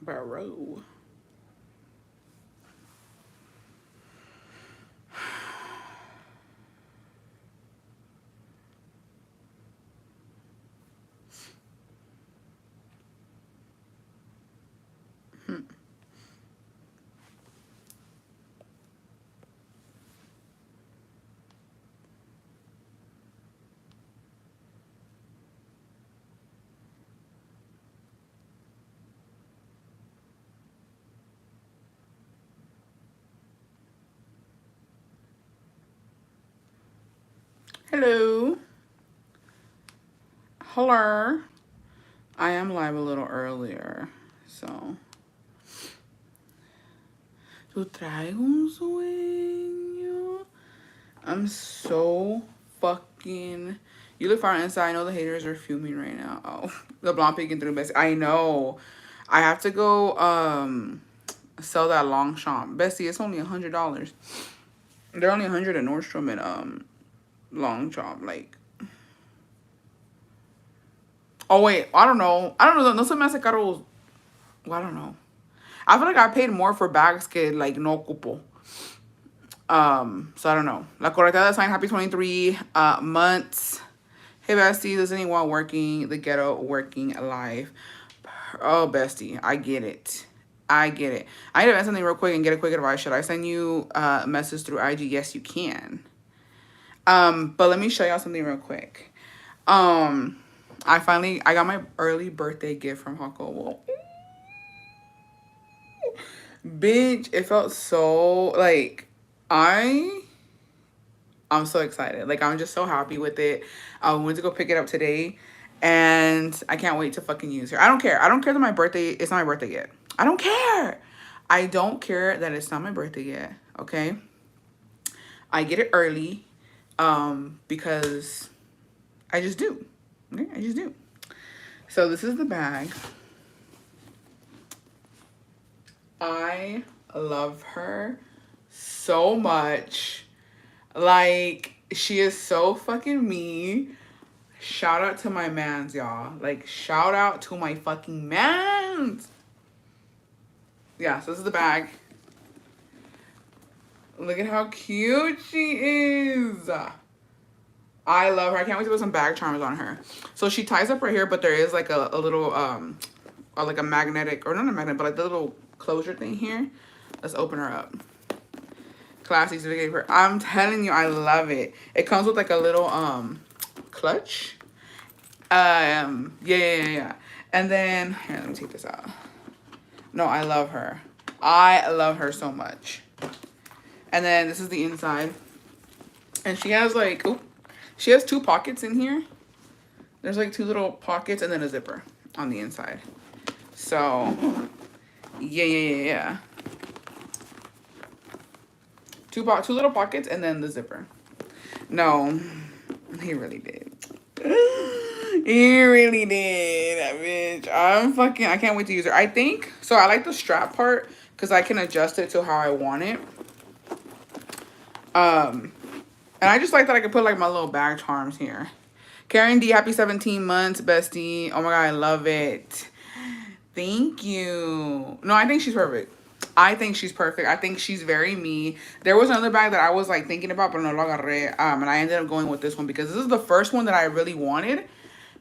Bro. Hello. Hello. I am live a little earlier, so. Yo traigo un sueño. I'm so fucking. You look far inside. I know the haters are fuming right now. Oh, the blonde peeking through Bessie. I know. I have to go sell that Longchamp. Bessie, it's only $100. They're only 100 at Nordstrom and Longchamp. Like. Oh wait, I don't know. No se me hace caro. Well, I don't know. I feel like I paid more for bags que like no cupo. So I don't know. La Correctada sign happy 23 months. Hey bestie, does anyone working the ghetto working life? Oh bestie, I get it. I get it. I need to add something real quick and get a quick advice. Should I send you a message through IG? Yes, you can. But let me show y'all something real quick. I got my early birthday gift from Jacobo. Bitch, it felt so like I'm so excited. Like I'm just so happy with it. I went to go pick it up today and I can't wait to fucking use her. I don't care. I don't care that it's not my birthday yet. I don't care. I don't care that it's not my birthday yet. Okay. I get it early because I just do. Okay, I just do. So this is the bag. I love her so much. Like, she is so fucking me. Shout out to my mans, y'all. Like, shout out to my fucking mans. Yeah, so this is the bag. Look at how cute she is. I love her. I can't wait to put some bag charms on her. So she ties up right here, but there is like a little, like a magnetic, or not a magnet, but like the little closure thing here. Let's open her up. Classy certificate for. I'm telling you, I love it. It comes with like a little clutch. Yeah. And then here, let me take this out. No, I love her. I love her so much. And then this is the inside. And she has like, she has 2 pockets in here. There's like 2 little pockets and then a zipper on the inside. So, yeah. 2 little pockets and then the zipper. No, he really did. He really did, bitch. I can't wait to use her. I think, so I like the strap part because I can adjust it to how I want it. And I just like that I can put like my little bag charms here. Karen D, happy 17 months, bestie. Oh my God, I love it. Thank you. No, I think she's perfect. I think she's very me. There was another bag that I was like thinking about, but no lo agarré. And I ended up going with this one because this is the first one that I really wanted.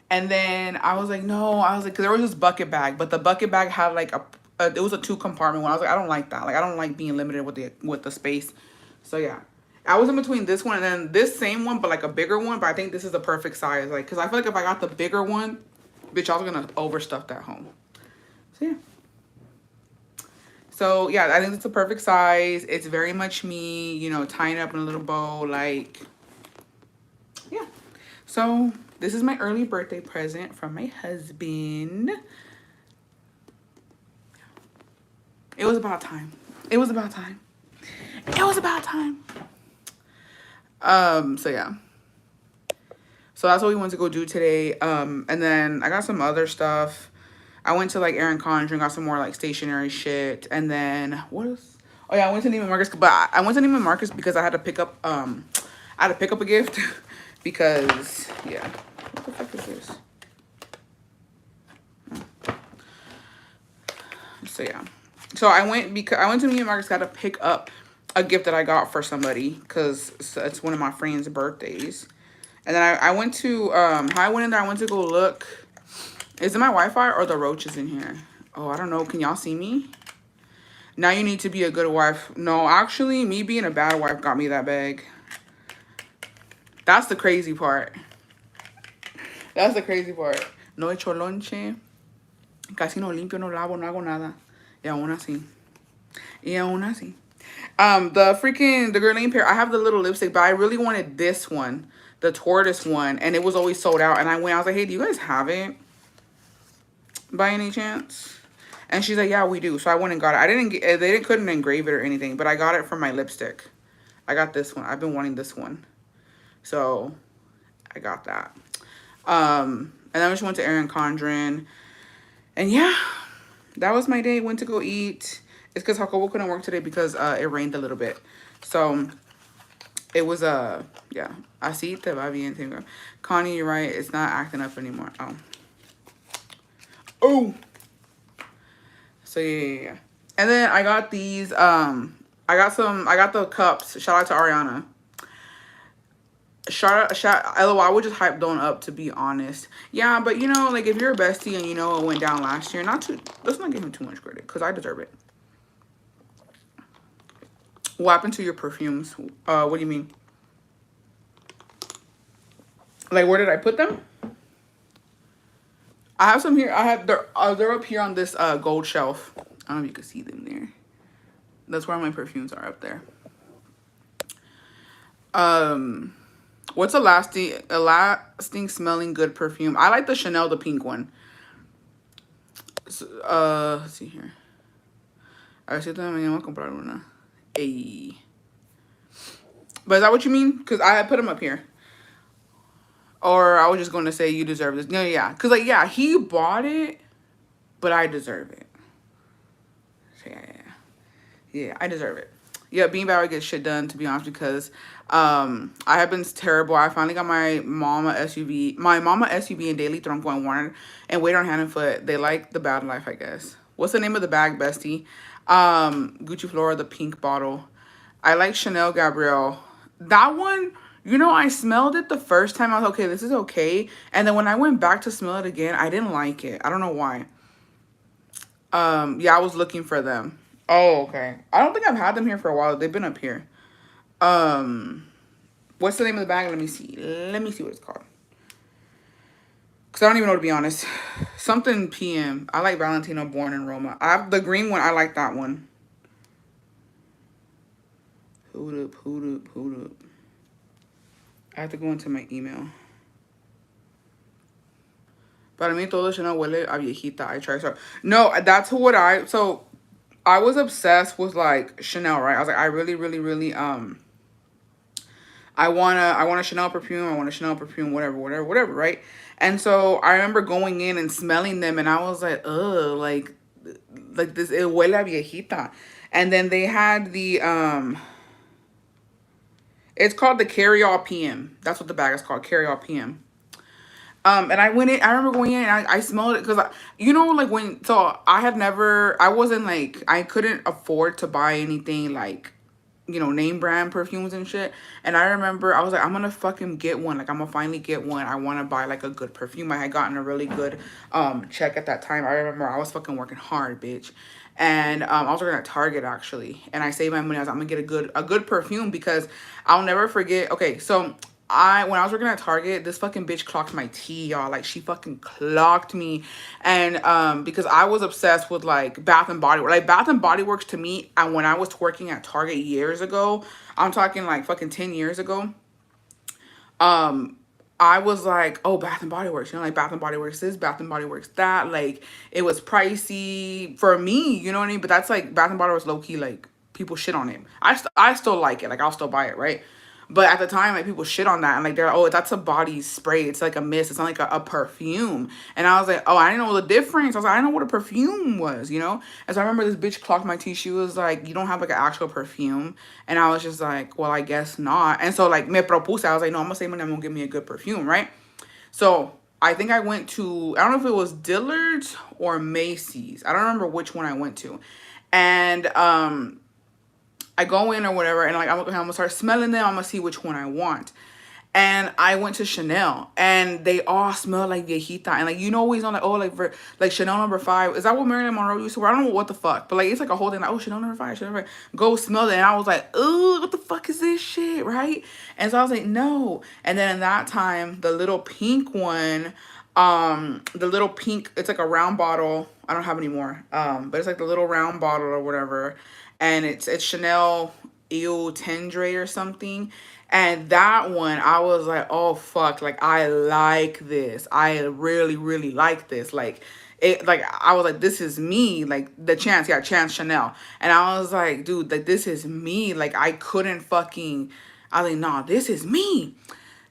And then I was like, no, because there was this bucket bag, but the bucket bag had like it was a 2 compartment one. I was like, I don't like that. Like, I don't like being limited with the space. So yeah, I was in between this one and then this same one, but like a bigger one. But I think this is the perfect size. Like, cause I feel like if I got the bigger one, bitch, I was gonna overstuff that home. So yeah. So yeah, I think it's the perfect size. It's very much me, you know, tying up in a little bow, like, yeah. So this is my early birthday present from my husband. It was about time. It was about time. So yeah. So that's what we went to go do today. And then I got some other stuff. I went to like Erin Condren, got some more like stationery shit. And then what else? Oh yeah, I went to Neiman Marcus, but I went to Neiman Marcus because I had to pick up a gift because yeah. What the fuck is this? So yeah. So I went to me and Marcus got to pick up a gift that I got for somebody because it's one of my friends' birthdays. And then I went to how I went in there. I went to go look. Is it my Wi-Fi or the roaches in here? Oh, I don't know. Can y'all see me? Now you need to be a good wife. No, actually, me being a bad wife got me that bag. That's the crazy part. That's the crazy part. No he hecho lonche. Casi no limpio, no lavo, no hago nada. Y aún así. Y aún así. The Guerlain pair, I have the little lipstick, but I really wanted this one. The tortoise one. And it was always sold out. And I was like, hey, do you guys have it? By any chance? And she's like, yeah, we do. So I went and got it. Couldn't engrave it or anything, but I got it from my lipstick. I got this one. I've been wanting this one. So I got that. And then I just went to Erin Condren. And yeah, that was my day. Went to go eat. It's because Jacobo couldn't work today because it rained a little bit. So it was, yeah. Así te va bien, tengo. Connie, you're right. It's not acting up anymore. Oh. Oh. So yeah. And then I got these, I got the cups. Shout out to Ariana. LOL, I would just hype Dawn up, to be honest. Yeah, but you know, like if you're a bestie and you know it went down last year, let's not give him too much credit because I deserve it. What happened to your perfumes? What do you mean? Like where did I put them? I have some here. They're up here on this gold shelf. I don't know if you can see them there. That's where my perfumes are up there. What's a lasting smelling good perfume? I like the Chanel, the pink one. So, let's see here. A ver si también voy a comprar una. Ay. But is that what you mean? Because I put them up here. Or I was just going to say you deserve this. No, yeah. Because, like, yeah, he bought it, but I deserve it. So, yeah, I deserve it. Yeah, being bad, I get shit done, to be honest, because I have been terrible. I finally got my mama SUV and Daily Tronco and Warner and Wait on Hand and Foot. They like the bad life, I guess. What's the name of the bag, bestie? Gucci Flora, the pink bottle. I like Chanel Gabrielle. That one, you know, I smelled it the first time. I was okay, this is okay. And then when I went back to smell it again, I didn't like it. I don't know why. Yeah, I was looking for them. Oh, okay. I don't think I've had them here for a while. They've been up here. What's the name of the bag? Let me see. Let me see what it's called. Because I don't even know, to be honest. Something PM. I like Valentino Born in Roma. I have the green one. I like that one. Hold up. I have to go into my email. Para mí todo Chanel huele a viejita. I try so. No, that's what so I was obsessed with like Chanel, right? I was like, I really I want a Chanel perfume, whatever, right? And so I remember going in and smelling them and I was like, ugh, like this, it huele a viejita. And then they had the, it's called the Carry All PM. That's what the bag is called, Carry All PM. And I went in, I remember going in and I smelled it because, you know, like I wasn't like, I couldn't afford to buy anything like, you know, name brand perfumes and shit. And I remember I was like, I'm gonna fucking get one. Like, I'm gonna finally get one. I want to buy like a good perfume. I had gotten a really good check at that time. I remember I was fucking working hard, bitch. And I was working at Target actually. And I saved my money. I was like, I'm gonna get a good perfume because I'll never forget. Okay, so when I was working at Target, this fucking bitch clocked my tea, y'all. Like, she fucking clocked me. And because I was obsessed with like Bath and Body Works. Like, Bath and Body Works to me, and when I was working at Target years ago, I'm talking like fucking 10 years ago, I was like, oh, Bath and Body Works, you know, like Bath and Body Works this, Bath and Body Works that. Like, it was pricey for me, you know what I mean? But that's like, Bath and Body Works low-key, like, people shit on it. I still like it. Like, I'll still buy it, right? But at the time, like, people shit on that. And, like, they're like, oh, that's a body spray. It's, like, a mist. It's not, like, a perfume. And I was like, oh, I didn't know the difference. I was like, I didn't know what a perfume was, you know? And so I remember this bitch clocked my tea. She was like, you don't have, like, an actual perfume. And I was just like, well, I guess not. And so, like, me propuse. I was like, no, I'm going to save money. I'm going to give me a good perfume, right? So I think I went to, I don't know if it was Dillard's or Macy's. I don't remember which one I went to. And I go in or whatever, and like I'm gonna start smelling them. I'm gonna see which one I want. And I went to Chanel, and they all smell like viejita. And like, you know, always on like, oh, like for like Chanel number 5. Is that what Marilyn Monroe used to wear? I don't know what the fuck, but like it's like a whole thing. Like, oh, Chanel number 5, Chanel number 5. Go smell it, and I was like, ooh, what the fuck is this shit, right? And so I was like, no. And then in that time, the little pink one, the little pink, it's like a round bottle. I don't have any more, but it's like the little round bottle or whatever, and it's Chanel Eau Tendre or something. And that one, I was like, oh fuck, like I like this. I really, really like this. Like it, like I was like, this is me. Like the Chance, yeah, Chance Chanel. And I was like, dude, like this is me. Like I couldn't fucking, I was like, nah, this is me.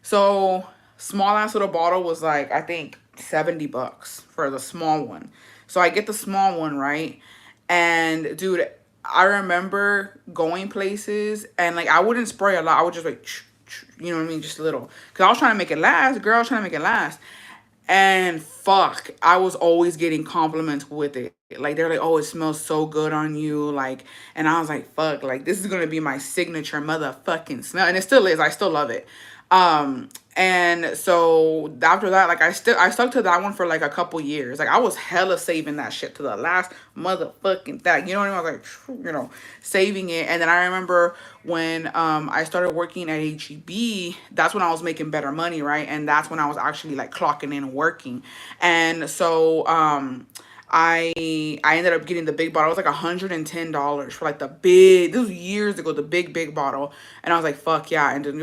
So small ass little bottle was like, I think $70 for the small one. So I get the small one, right? And dude, I remember going places, and like I wouldn't spray a lot. I would just like, you know what I mean, just a little, cause I was trying to make it last. Girl, I was trying to make it last. And fuck, I was always getting compliments with it. Like they're like, "Oh, it smells so good on you." Like, and I was like, "Fuck, like this is gonna be my signature motherfucking smell," and it still is. I still love it. And so after that, like I stuck to that one for like a couple years. Like I was hella saving that shit to the last motherfucking thing. You know what I mean? I was like, saving it. And then I remember when I started working at HEB, that's when I was making better money, right? And that's when I was actually like clocking in and working. And so I ended up getting the big bottle. It was like $110 for like the big. This was years ago. The big bottle, and I was like, "Fuck yeah!" And then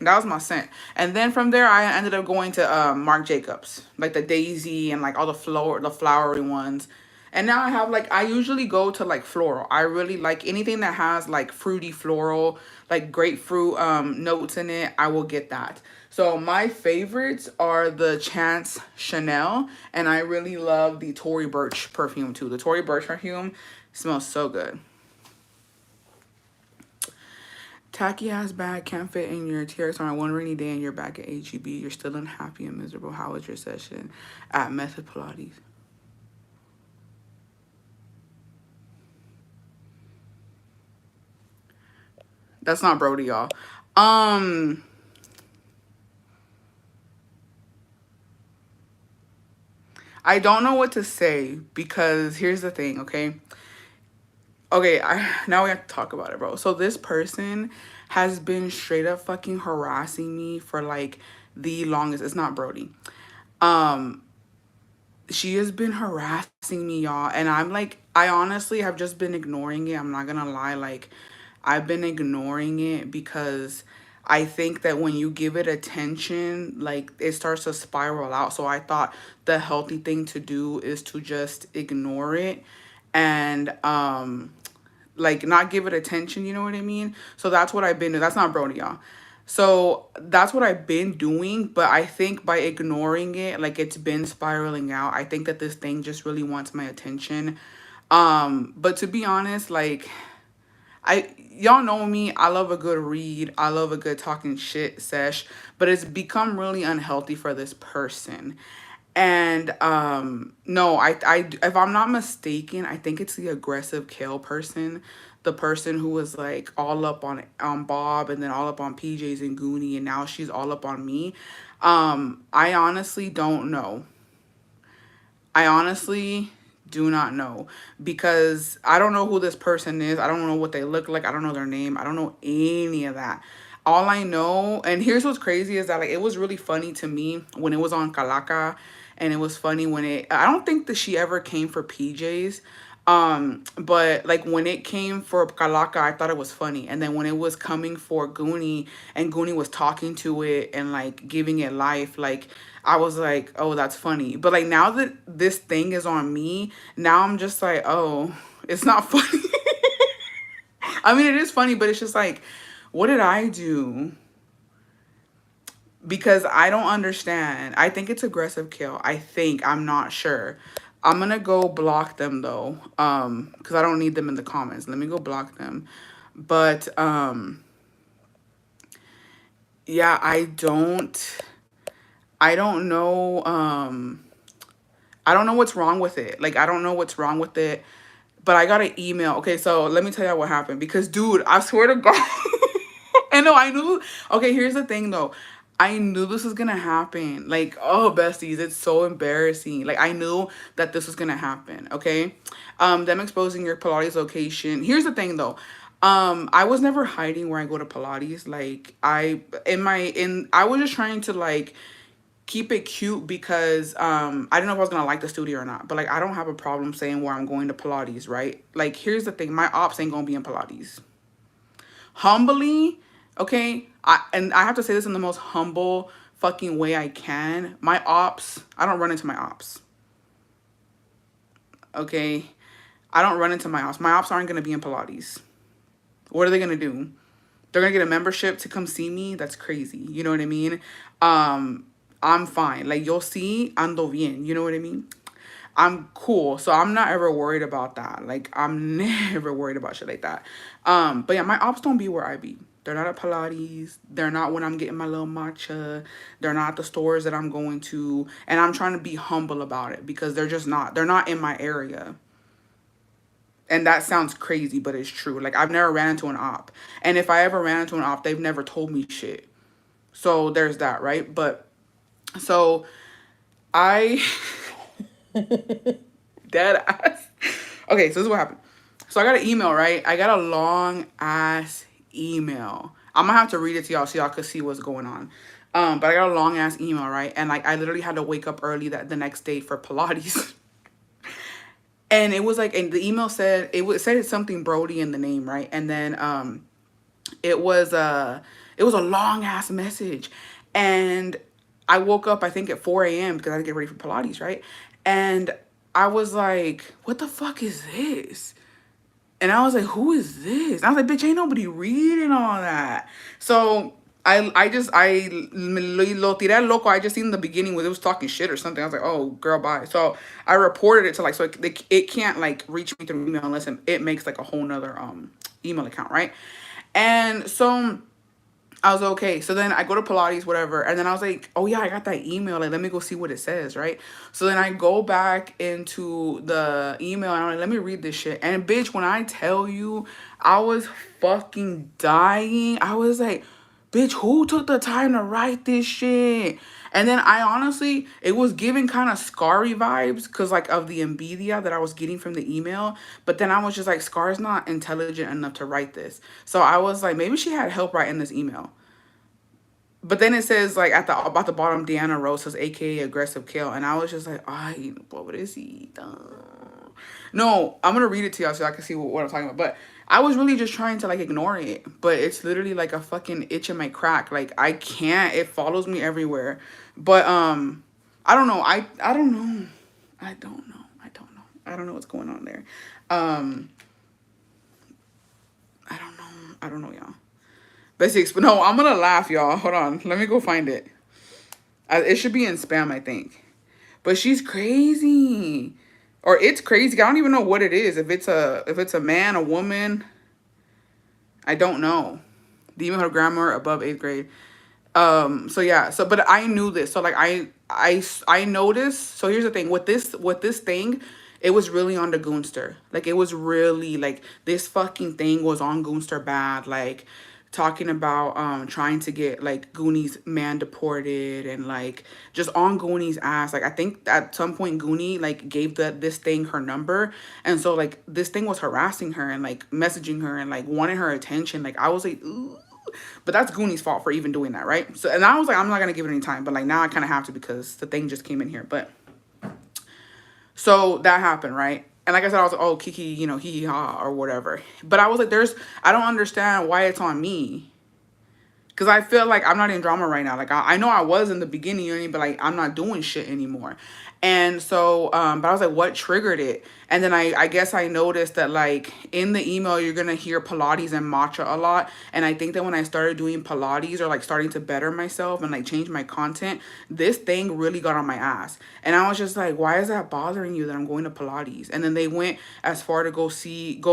that was my scent. And then from there, I ended up going to Marc Jacobs, like the daisy and like all the flowery ones. And now I have like, I usually go to like floral. I really like anything that has like fruity floral, like grapefruit notes in it. I will get that. So my favorites are the Chance Chanel, and I really love the Tory Burch perfume too. The Tory Burch perfume smells so good. Tacky ass bag can't fit in your TRX on one rainy day and you're back at HEB. You're still unhappy and miserable. How was your session at Method Pilates? That's not Brody, y'all. Um, I don't know what to say because here's the thing, okay? Okay, now we have to talk about it, bro. So this person has been straight up fucking harassing me for like the longest. It's not Brody. Um, she has been harassing me, y'all, and I'm like, I honestly have just been ignoring it. I'm not gonna lie, like I've been ignoring it because I think that when you give it attention, like it starts to spiral out. So I thought the healthy thing to do is to just ignore it and like not give it attention, you know what I mean? So that's what I've been doing. That's not Brony, y'all. So that's what I've been doing, but I think by ignoring it, like it's been spiraling out. I think that this thing just really wants my attention. But to be honest, like y'all know me, I love a good read. I love a good talking shit sesh, but it's become really unhealthy for this person. And no, I if I'm not mistaken, I think it's the aggressive kale person, the person who was like all up on Bob and then all up on PJs and Goonie, and now she's all up on me. I honestly don't know. I honestly do not know because I don't know who this person is. I don't know what they look like. I don't know their name. I don't know any of that. All I know, and here's what's crazy is that like it was really funny to me when it was on Kalaka, and it was funny when I don't think that she ever came for PJs. But like when it came for Kalaka, I thought it was funny. And then when it was coming for Goonie and Goonie was talking to it and like giving it life, like I was like, oh, that's funny. But like now that this thing is on me, now I'm just like, oh, it's not funny. I mean, it is funny, but it's just like, what did I do? Because I don't understand. I think it's aggressive kill. I think. I'm not sure. I'm gonna go block them though. Because I don't need them in the comments. Let me go block them. But yeah, I don't I don't know. I don't know what's wrong with it. Like, I don't know what's wrong with it. But I got an email. Okay, so let me tell you what happened. Because, dude, I swear to God. And no, I knew. Okay, here's the thing, though. I knew this was gonna happen. Like, oh, besties, it's so embarrassing. Like, I knew that this was gonna happen. Okay, them exposing your Pilates location. Here's the thing, though. I was never hiding where I go to Pilates. Like, I was just trying to like keep it cute because I didn't know if I was gonna like the studio or not. But like, I don't have a problem saying where I'm going to Pilates, right? Like, here's the thing, my ops ain't gonna be in Pilates. Humbly, okay, and I have to say this in the most humble fucking way I can. My ops, I don't run into my ops. Okay, I don't run into my ops. My ops aren't gonna be in Pilates. What are they gonna do? They're gonna get a membership to come see me? That's crazy. You know what I mean? I'm fine. Like, you'll see, ando bien. You know what I mean? I'm cool. So I'm not ever worried about that. Like, I'm never worried about shit like that. But yeah, my ops don't be where I be. They're not at Pilates. They're not when I'm getting my little matcha. They're not at the stores that I'm going to. And I'm trying to be humble about it because they're just not. They're not in my area. And that sounds crazy, but it's true. Like, I've never ran into an op. And if I ever ran into an op, they've never told me shit. So there's that, right? But so I dead ass. Okay, so this is what happened. So I got an email, right? I got a long ass email. I'm gonna have to read it to y'all so y'all could see what's going on. But I got a long ass email, right? And like, I literally had to wake up early the next day for Pilates. And it was like, and the email said said something Brody in the name, right? And then it was a long ass message. And I woke up, I think, at 4 a.m. because I had to get ready for Pilates, right? And I was like, what the fuck is this? And I was like, who is this? And I was like, bitch, ain't nobody reading all that. So I lo tiré loco. I just seen the beginning where it was talking shit or something. I was like, oh, girl, bye. So I reported it to like, so it can't like reach me through email unless it makes like a whole nother email account, right? And so I was okay. So then I go to Pilates, whatever. And then I was like, oh yeah, I got that email. Like, let me go see what it says, right? So then I go back into the email and I'm like, let me read this shit. And bitch, when I tell you, I was fucking dying. I was like, bitch, who took the time to write this shit? And then I honestly, it was giving kind of Scary vibes because like of the envidia that I was getting from the email. But then I was just like, Scar's not intelligent enough to write this. So I was like, maybe she had help writing this email. But then it says like at the about the bottom, Deanna Rose says, AKA Aggressive Kale. And I was just like, ay, pobrecita. No, I'm gonna read it to y'all so I can see what I'm talking about. But I was really just trying to like ignore it. But it's literally like a fucking itch in my crack. Like, I can't. It follows me everywhere. But I don't know. I don't know. I don't know. I don't know. I don't know what's going on there. I don't know. I don't know, y'all. Basics. No, I'm gonna laugh, y'all. Hold on. Let me go find it. It should be in spam, I think. But she's crazy. Or it's crazy. I don't even know what it is. If it's a man, a woman. I don't know. Demon her grammar above 8th grade. So yeah. So but I knew this. So like I noticed. So here's the thing. With this thing, it was really on the Goonster. Like, it was really like this fucking thing was on Goonster bad. Like, talking about trying to get like Goonies man deported and like just on Goonies ass. Like, I think at some point Goonie like gave this thing her number, and so like this thing was harassing her and like messaging her and like wanting her attention. Like, I was like, ooh. But that's Goonie's fault for even doing that, right? So, and I was like, I'm not gonna give it any time, but like now I kind of have to because the thing just came in here. But so that happened, right? And like I said, I was like, oh, Kiki, you know, hee hee ha or whatever. But I was like, I don't understand why it's on me. Because I feel like I'm not in drama right now. Like, I know I was in the beginning, you know what I mean? But like, I'm not doing shit anymore. And so, but I was like, what triggered it? And then I guess I noticed that like in the email, you're going to hear Pilates and matcha a lot. And I think that when I started doing Pilates or like starting to better myself and like change my content, this thing really got on my ass. And I was just like, why is that bothering you that I'm going to Pilates? And then they went as far to go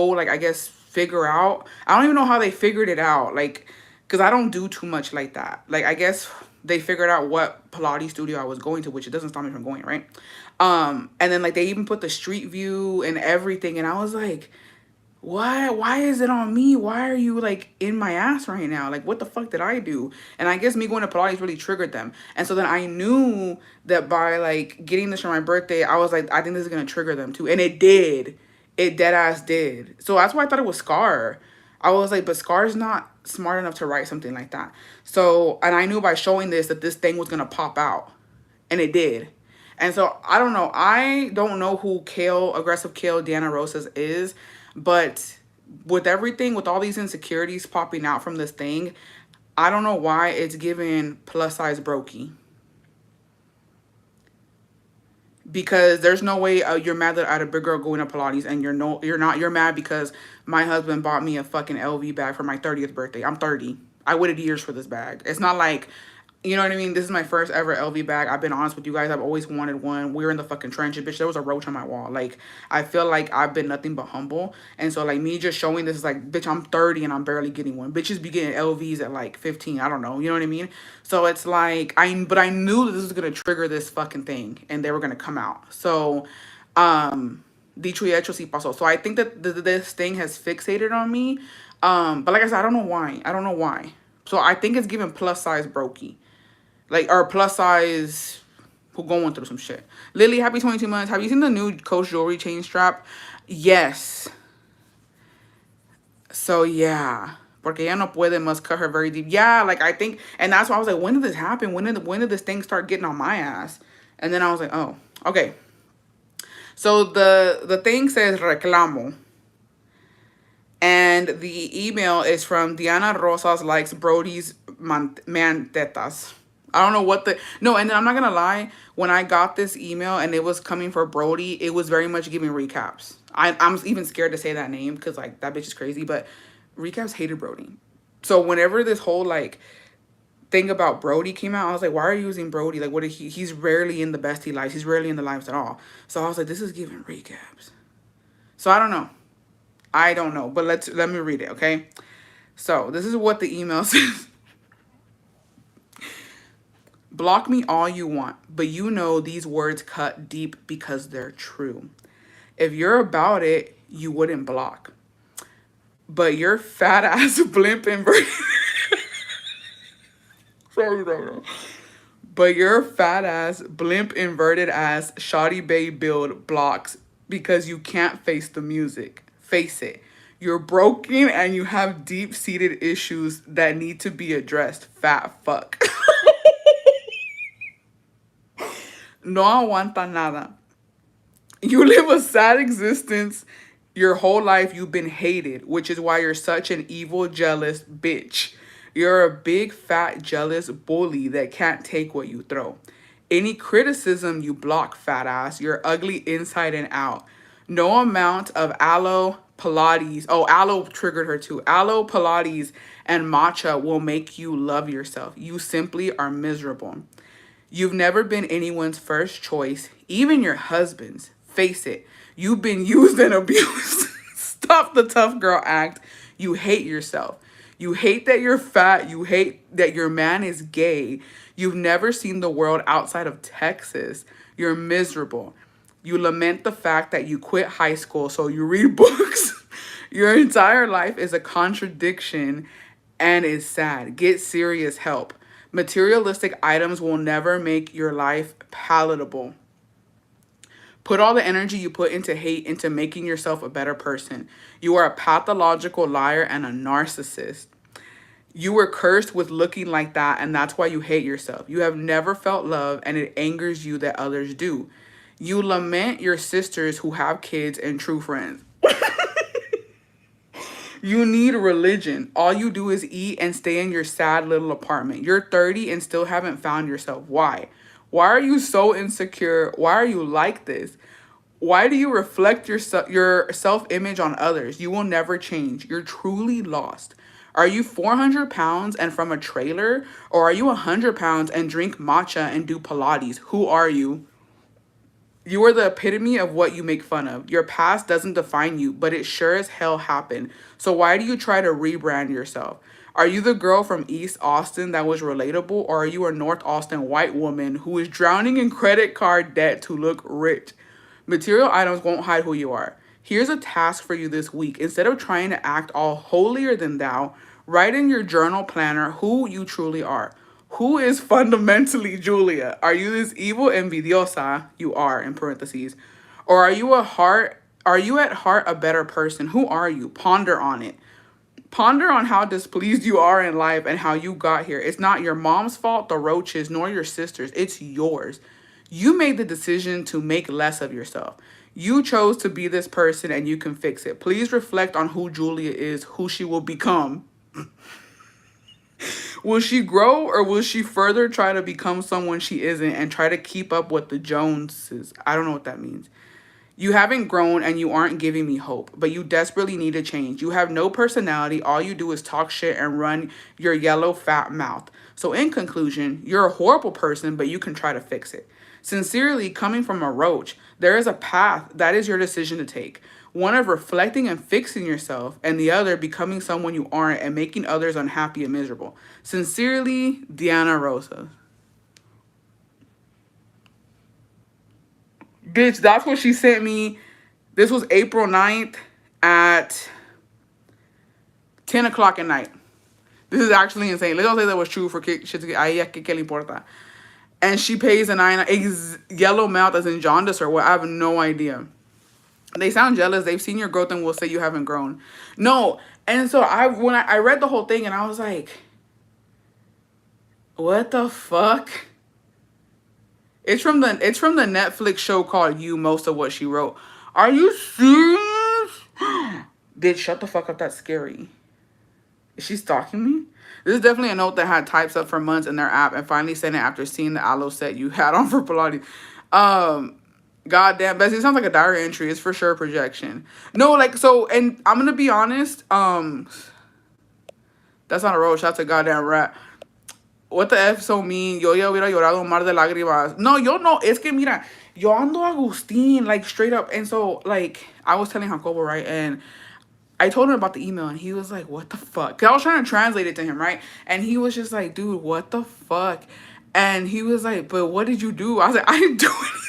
like, I guess, figure out. I don't even know how they figured it out. Like, because I don't do too much like that. Like, I guess they figured out what Pilates studio I was going to, which it doesn't stop me from going, right? And then like they even put the street view and everything, and I was like, why is it on me? Why are you like in my ass right now? Like, what the fuck did I do? And I guess me going to Pilates really triggered them. And so then I knew that by like getting this for my birthday, I was like, I think this is gonna trigger them too. And it did. It dead ass did. So that's why I thought it was Scar. I was like, but Scar's not smart enough to write something like that. So, and I knew by showing this that this thing was gonna pop out. And it did. And so I don't know. I don't know who aggressive Kale Deanna Rosas is, but with everything, with all these insecurities popping out from this thing, I don't know why it's giving plus size brokey. Because there's no way you're mad that I had a big girl going to Pilates, and you're mad because my husband bought me a fucking LV bag for my 30th birthday. I'm 30. I waited years for this bag. It's not like, you know what I mean? This is my first ever LV bag. I've been honest with you guys. I've always wanted one. We were in the fucking trenches, bitch. There was a roach on my wall. Like, I feel like I've been nothing but humble. And so, like, me just showing this is like, bitch, I'm 30 and I'm barely getting one. Bitches be getting LVs at like 15. I don't know. You know what I mean? So it's like, but I knew that this was going to trigger this fucking thing and they were going to come out. So, dicho y hecho sí pasó. So I think that this thing has fixated on me. But like I said, I don't know why. I don't know why. So I think it's giving plus size brokey. Like, or plus size who going through some shit. Lily, happy 22 months. Have you seen the new Coach jewelry chain strap? Yes. So, yeah. Porque ella no puede, must cut her very deep. Yeah, like, I think, and that's why I was like, when did this happen? When did this thing start getting on my ass? And then I was like, oh, okay. So, the thing says reclamo. And the email is from Diana Rosas likes Brody's mantetas. I don't know what no, and then I'm not going to lie. When I got this email and it was coming for Brody, it was very much giving recaps. I'm even scared to say that name because, like, that bitch is crazy. But recaps hated Brody. So whenever this whole, like, thing about Brody came out, I was like, why are you using Brody? Like, what is he's rarely in the bestie lives. He's rarely in the lives at all. So I was like, this is giving recaps. So I don't know. I don't know. But let me read it, okay? So this is what the email says. Block me all you want, but you know these words cut deep because they're true. If you're about it, you wouldn't block. But your fat ass blimp inverted. Sorry, no. But your fat ass blimp inverted ass shoddy bay build blocks because you can't face the music. Face it. You're broken and you have deep-seated issues that need to be addressed. Fat fuck. No aguanta nada. You live a sad existence. Your whole life you've been hated, which is why you're such an evil, jealous bitch. You're a big, fat, jealous bully that can't take what you throw. Any criticism you block, fat ass. You're ugly inside and out. No amount of aloe, Pilates. Oh, aloe triggered her too. Aloe, Pilates, and matcha will make you love yourself. You simply are miserable. You've never been anyone's first choice, even your husband's. Face it, you've been used and abused. Stop the tough girl act. You hate yourself. You hate that you're fat. You hate that your man is gay. You've never seen the world outside of Texas. You're miserable. You lament the fact that you quit high school, so you read books. Your entire life is a contradiction and is sad. Get serious help. Materialistic items will never make your life palatable. Put all the energy you put into hate into making yourself a better person. You are a pathological liar and a narcissist. You were cursed with looking like that, and that's why you hate yourself. You have never felt love, and it angers you that others do. You lament your sisters who have kids and true friends. You need religion. All you do is eat and stay in your sad little apartment. You're 30 and still haven't found yourself. Why? Why are you so insecure? Why are you like this? Why do you reflect your self-image on others? You will never change. You're truly lost. Are you 400 pounds and from a trailer? Or are you 100 pounds and drink matcha and do Pilates? Who are you? You are the epitome of what you make fun of. Your past doesn't define you, but it sure as hell happened. So why do you try to rebrand yourself? Are you the girl from East Austin that was relatable, or are you a North Austin white woman who is drowning in credit card debt to look rich? Material items won't hide who you are. Here's a task for you this week. Instead of trying to act all holier than thou, write in your journal planner who you truly are. Who is fundamentally Julia? Are you this evil envidiosa? You are, in parentheses. Or are you at heart a better person? Who are you? Ponder on it. Ponder on how displeased you are in life and how you got here. It's not your mom's fault, the roaches, nor your sister's. It's yours. You made the decision to make less of yourself. You chose to be this person and you can fix it. Please reflect on who Julia is, who she will become. Will she grow or will she further try to become someone she isn't and try to keep up with the Joneses? I don't know what that means. You haven't grown and you aren't giving me hope, but you desperately need to change. You have no personality. All you do is talk shit and run your yellow fat mouth. So in conclusion, you're a horrible person, but you can try to fix it. Sincerely, coming from a roach, there is a path that is your decision to take. One of reflecting and fixing yourself, and the other becoming someone you aren't and making others unhappy and miserable. Sincerely, Diana Rosa. Bitch, that's what she sent me. This was April 9th at 10 o'clock at night. This is actually insane. Let's don't say that was true for shit to get. Ay, que le importa. And she pays a 9. Yellow mouth as in jaundice or what? I have no idea. They sound jealous. They've seen your growth and will say you haven't grown. No. And so when I read the whole thing and I was like, what the fuck? It's from the Netflix show called You, most of what she wrote. Are you serious? Bitch, shut the fuck up. That's scary. Is she stalking me? This is definitely a note that had types up for months in their app and finally sent it after seeing the aloe set you had on for Pilates. Goddamn, Bessie, it sounds like a diary entry. It's for sure projection. No, like, so, and I'm gonna be honest, that's not a road, that's a goddamn rat. What the F so mean? Yo ya hubiera llorado un mar de lágrimas. No, yo no, es que mira, yo ando Agustín, like, straight up. And so, like, I was telling Jacobo, right, and I told him about the email, and he was like, what the fuck? Because I was trying to translate it to him, right? And he was just like, dude, what the fuck? And he was like, but what did you do? I was like, I didn't do anything.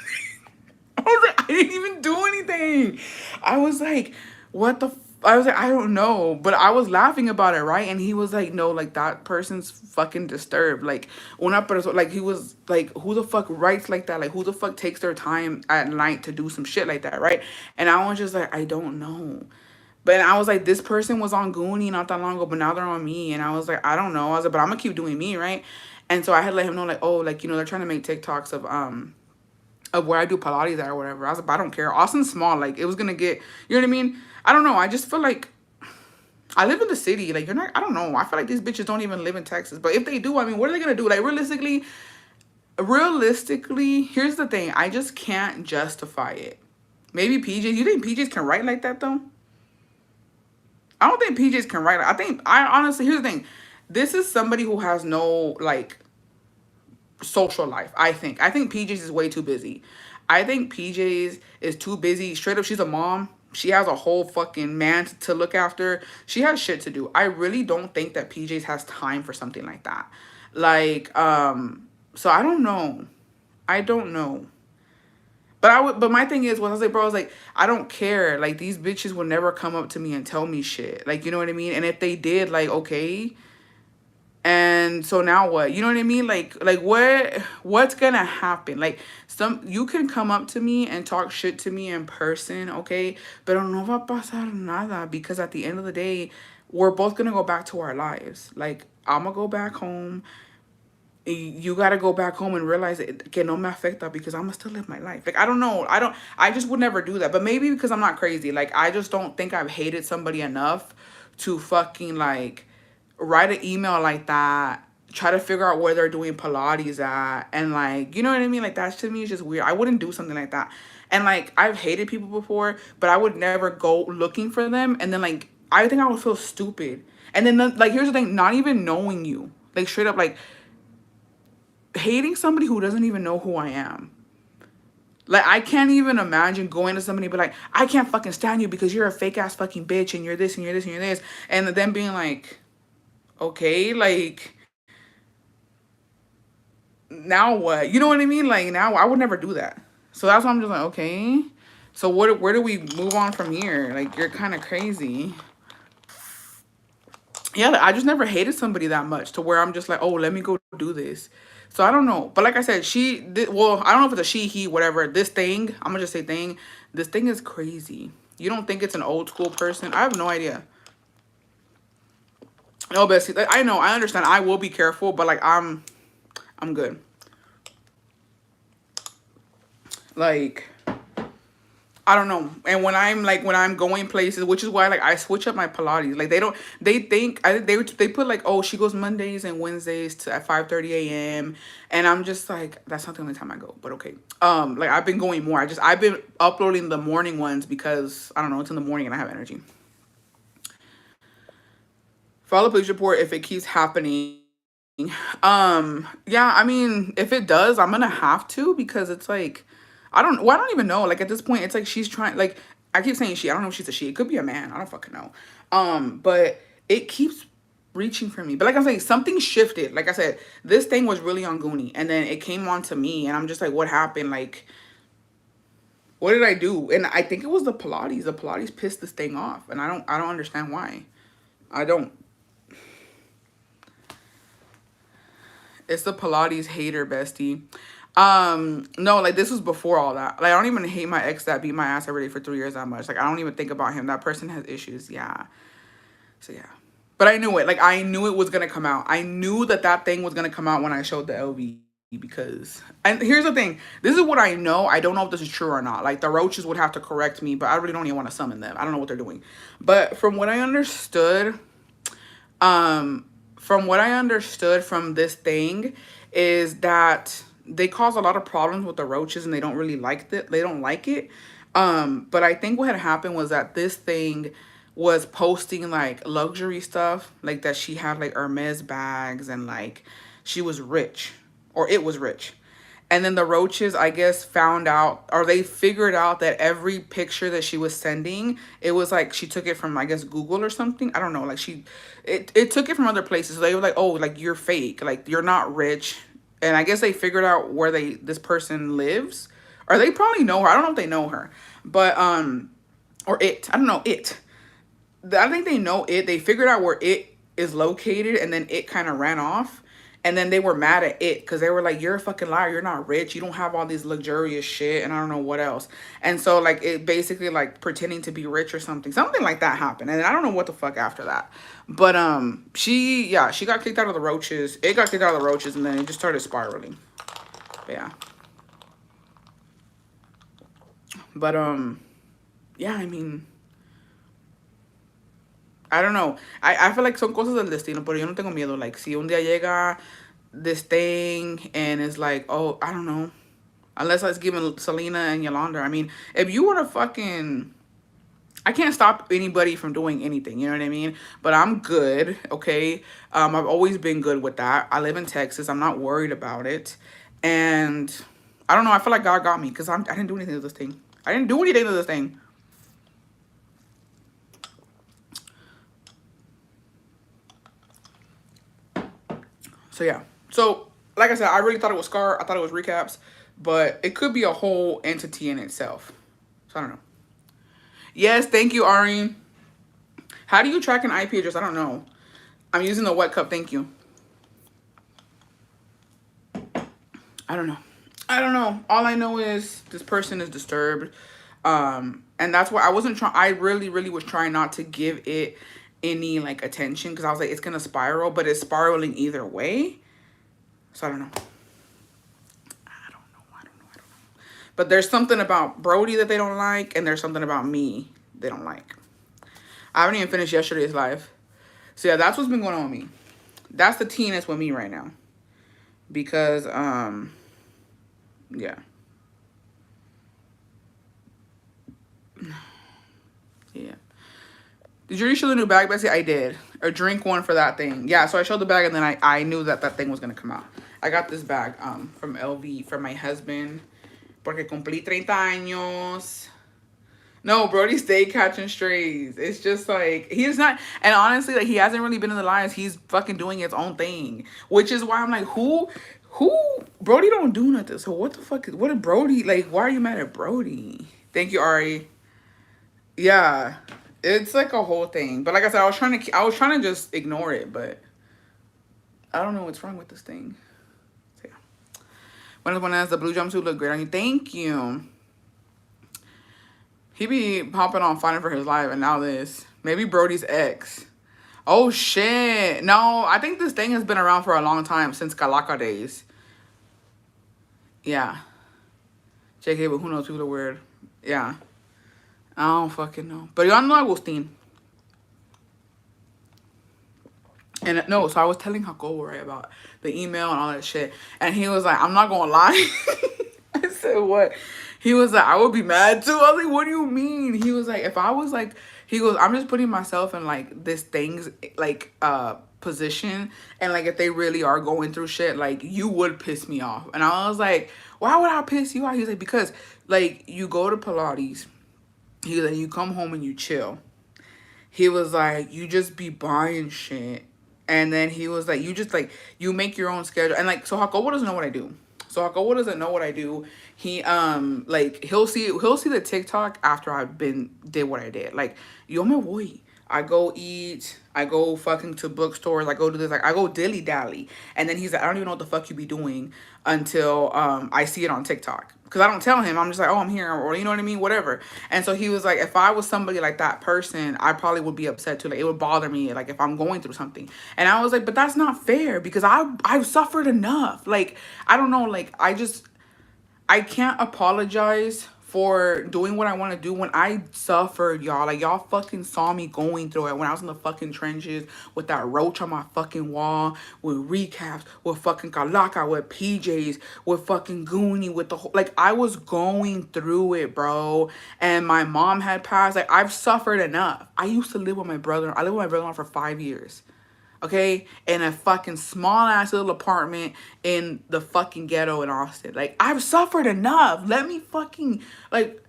I was like, I didn't even do anything. I was like, what the I was like, I don't know. But I was laughing about it, right? And he was like, no, like, that person's fucking disturbed. Like, una persona, like, he was like, who the fuck writes like that? Like, who the fuck takes their time at night to do some shit like that, right? And I was just like, I don't know. But I was like, this person was on Goonie not that long ago, but now they're on me. And I was like, I don't know. I was like, but I'm gonna keep doing me, right? And so I had to let him know, like, oh, like, you know, they're trying to make TikToks of where I do Pilates at or whatever. I was like, I don't care. Austin's small. Like, it was gonna get, you know what I mean? I don't know. I just feel like I live in the city. Like, you're not, I don't know. I feel like these bitches don't even live in Texas. But if they do, I mean, what are they gonna do? Like, realistically, here's the thing. I just can't justify it. Maybe PJs. You think PJs can write like that though? I don't think PJs can write. I honestly, here's the thing. This is somebody who has no, like, social life, I think. I think PJs is way too busy. I think PJs is too busy. Straight up, she's a mom. She has a whole fucking man to look after. She has shit to do. I really don't think that PJs has time for something like that. Like, so I don't know. I don't know. But my thing is, when I was like, bro, I was like, I don't care. Like, these bitches will never come up to me and tell me shit. Like, you know what I mean? And if they did, like, okay. And so now what? You know what I mean? Like what's gonna happen? Like, you can come up to me and talk shit to me in person, okay? Pero no va a pasar nada, because at the end of the day, we're both gonna go back to our lives. Like, I'm gonna go back home. You gotta go back home and realize que no me afecta, because I'm gonna still live my life. Like, I don't know. I just would never do that. But maybe because I'm not crazy. Like, I just don't think I've hated somebody enough to fucking, like, write an email like that, try to figure out where they're doing Pilates at, and, like, you know what I mean? Like, that to me is just weird. I wouldn't do something like that. And, like, I've hated people before, but I would never go looking for them. And then, like, I think I would feel stupid. And then, like, here's the thing, not even knowing you, like, straight up, like, hating somebody who doesn't even know who I am. Like, I can't even imagine going to somebody and be like, I can't fucking stand you because you're a fake ass fucking bitch and you're this and you're this and you're this. And then being like, Okay, like now what? You know what I mean? Like now I would never do that. So that's why I'm just like, okay. So what? Where do we move on from here? Like you're kind of crazy. Yeah, like, I just never hated somebody that much to where I'm just like, oh, let me go do this. So I don't know. But like I said, she did, well, I don't know if it's a she, he, whatever. This thing, I'm gonna just say thing. This thing is crazy. You don't think it's an old school person? I have no idea. No, Bessie, like, I know, I understand. I will be careful, but like I'm good. Like I don't know. And when I'm going places, which is why like I switch up my Pilates. Like they think they put like, oh, she goes Mondays and Wednesdays to at 5:30 a.m. And I'm just like, that's not the only time I go, but okay. Like I've been going more. I've been uploading the morning ones because I don't know, it's in the morning and I have energy. Follow police report if it keeps happening. Yeah, I mean, if it does, I'm gonna have to because it's like I don't even know. Like at this point, it's like she's trying like I keep saying she, I don't know if she's a she. It could be a man. I don't fucking know. But it keeps reaching for me. But like I'm saying, something shifted. Like I said, this thing was really on Goonie and then it came on to me and I'm just like, what happened? Like, what did I do? And I think it was the Pilates. The Pilates pissed this thing off. And I don't understand why. I don't. It's the Pilates hater, bestie. No, like this was before all that. Like I don't even hate my ex that beat my ass every day for 3 years that much. Like I don't even think about him. That person has issues. Yeah. So yeah. But I knew it. Like I knew it was gonna come out. I knew that that thing was gonna come out when I showed the LV because. And here's the thing. This is what I know. I don't know if this is true or not. Like the roaches would have to correct me, but I really don't even want to summon them. I don't know what they're doing. But um, from what I understood from this thing is that they cause a lot of problems with the roaches and they don't really like it. They don't like it. But I think what had happened was that this thing was posting like luxury stuff, like that she had like Hermes bags and like she was rich or it was rich. And then the roaches, I guess, found out or they figured out that every picture that she was sending, it was like she took it from, I guess, Google or something. I don't know. Like it took it from other places. So they were like, oh, like you're fake. Like you're not rich. And I guess they figured out where this person lives. Or they probably know her. I don't know if they know her. But, or it. I don't know, it. I think they know it. They figured out where it is located and then it kind of ran off. And then they were mad at it because they were like, you're a fucking liar. You're not rich. You don't have all these luxurious shit. And I don't know what else. And so like it basically like pretending to be rich or something. Something like that happened. And I don't know what the fuck after that. But she got kicked out of the roaches. It got kicked out of the roaches and then it just started spiraling. But yeah. But yeah, I mean, I don't know. I feel like son cosas del destino, pero yo no tengo miedo. Like, si un día llega this thing and it's like, oh, I don't know. Unless I was giving Selena and Yolanda. I mean, if you were to fucking... I can't stop anybody from doing anything, you know what I mean? But I'm good, okay? I've always been good with that. I live in Texas. I'm not worried about it. And I don't know. I feel like God got me because I didn't do anything to this thing. I didn't do anything to this thing. So yeah. So like I said, I really thought it was Scar. I thought it was recaps, but it could be a whole entity in itself. So I don't know. Yes, thank you, Ari. How do you track an IP address? I don't know. I'm using the wet cup. Thank you. I don't know. I don't know. All I know is this person is disturbed. And that's why I wasn't trying. I really, really was trying not to give it any like attention because I was like, it's gonna spiral, but it's spiraling either way. So I don't know. I don't know. I don't know. I don't know. But there's something about Brody that they don't like, and there's something about me they don't like. I haven't even finished yesterday's live. So yeah, that's what's been going on with me. That's the teenest with me right now. Because yeah. Yeah. Did you show the new bag, Bessie? I did. Or drink one for that thing. Yeah, so I showed the bag and then I knew that that thing was going to come out. I got this bag from LV for my husband. Porque cumplí 30 años. No, Brody stay catching strays. It's just like he's not, and honestly, like he hasn't really been in the lines. He's fucking doing his own thing, which is why I'm like, who? Brody don't do nothing. So what the fuck is what did Brody like? Why are you mad at Brody? Thank you, Ari. Yeah, it's like a whole thing. But like I said, I was trying to just ignore it, but I don't know what's wrong with this thing. So, yeah. When has the blue jumpsuit look great on you? Thank you. He be popping on fighting for his life, and now this. Maybe Brody's ex. Oh shit! No, I think this thing has been around for a long time since Calaca days. Yeah. JK, but who knows who the word? Yeah. I don't fucking know. But y'all know Agustin. And no, so I was telling Jacobo, right, about the email and all that shit. And he was like, I'm not gonna lie. I said, what? He was like, I would be mad too. I was like, what do you mean? He was like, if I was like, he goes, I'm just putting myself in like this thing's like position. And like if they really are going through shit, like you would piss me off. And I was like, why would I piss you off? He's like, because like you go to Pilates. He was like, you come home and you chill. He was like, you just be buying shit. And then he was like, you just like, you make your own schedule. And like, so Jacobo doesn't know what I do. So Jacobo doesn't know what I do. He, like, he'll see the TikTok after I've did what I did. Like, yo me voy. I go eat. I go fucking to bookstores. I go to this, like, I go dilly dally. And then he's like, I don't even know what the fuck you be doing until, I see it on TikTok. Because I don't tell him. I'm just like, oh, I'm here. Or, you know what I mean? Whatever. And so he was like, if I was somebody like that person, I probably would be upset too. Like, it would bother me, like, if I'm going through something. And I was like, but that's not fair. Because I've suffered enough. Like, I don't know. Like, I can't apologize for doing what I want to do when I suffered, y'all. Like, y'all fucking saw me going through it when I was in the fucking trenches with that roach on my fucking wall, with recaps, with fucking Kalaka, with PJs, with fucking Goonie, with the whole, like, I was going through it, bro. And my mom had passed. Like, I've suffered enough. I used to live with my brother. I lived with my brother for 5 years. Okay, in a fucking small ass little apartment in the fucking ghetto in Austin. Like, I've suffered enough. Let me fucking, like,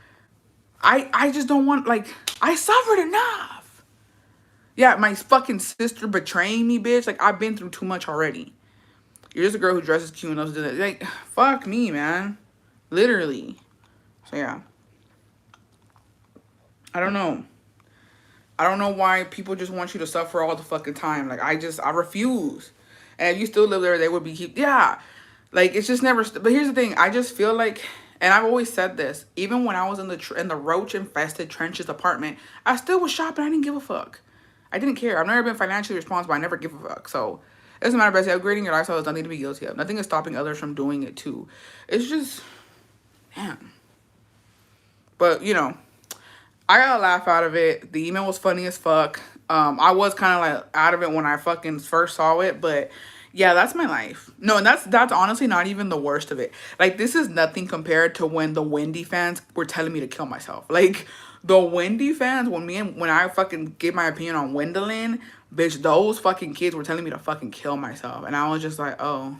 I just don't want, like, I suffered enough. Yeah, my fucking sister betraying me, bitch. Like, I've been through too much already. You're just a girl who dresses cute and loves to do that. Like, fuck me, man. Literally. So yeah, I don't know. I don't know why people just want you to suffer all the fucking time. Like, I refuse. And if you still live there, they would be yeah. Like, it's just never, but here's the thing. I just feel like, and I've always said this, even when I was in the roach infested trenches apartment, I still was shopping. I didn't give a fuck. I didn't care. I've never been financially responsible. I never give a fuck. So it doesn't matter, Bessie. Upgrading your lifestyle is nothing to be guilty of. Nothing is stopping others from doing it too. It's just, damn. But, you know, I got a laugh out of it. The email was funny as fuck. I was kind of like out of it when I fucking first saw it, but yeah, that's my life. No, and that's honestly not even the worst of it. Like, this is nothing compared to when the Wendy fans were telling me to kill myself. Like, the Wendy fans, when I fucking gave my opinion on Wendelin, bitch, those fucking kids were telling me to fucking kill myself. And I was just like, oh,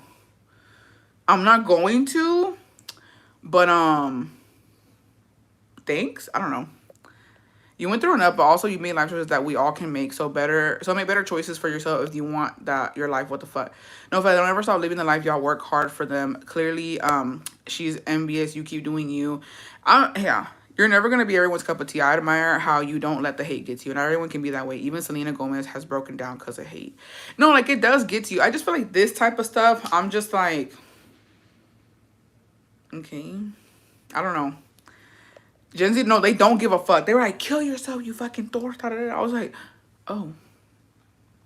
I'm not going to, but thanks. I don't know. You went through enough, but also you made life choices that we all can make. So make better choices for yourself if you want that your life. What the fuck? No, if I don't ever stop living the life y'all work hard for them. Clearly, she's envious. You keep doing you. Yeah. You're never gonna be everyone's cup of tea. I admire how you don't let the hate get to you. Not everyone can be that way. Even Selena Gomez has broken down because of hate. No, like, it does get to you. I just feel like this type of stuff, I'm just like, okay. I don't know. Gen Z, no, they don't give a fuck. They were like, kill yourself, you fucking Thor. I was like, oh,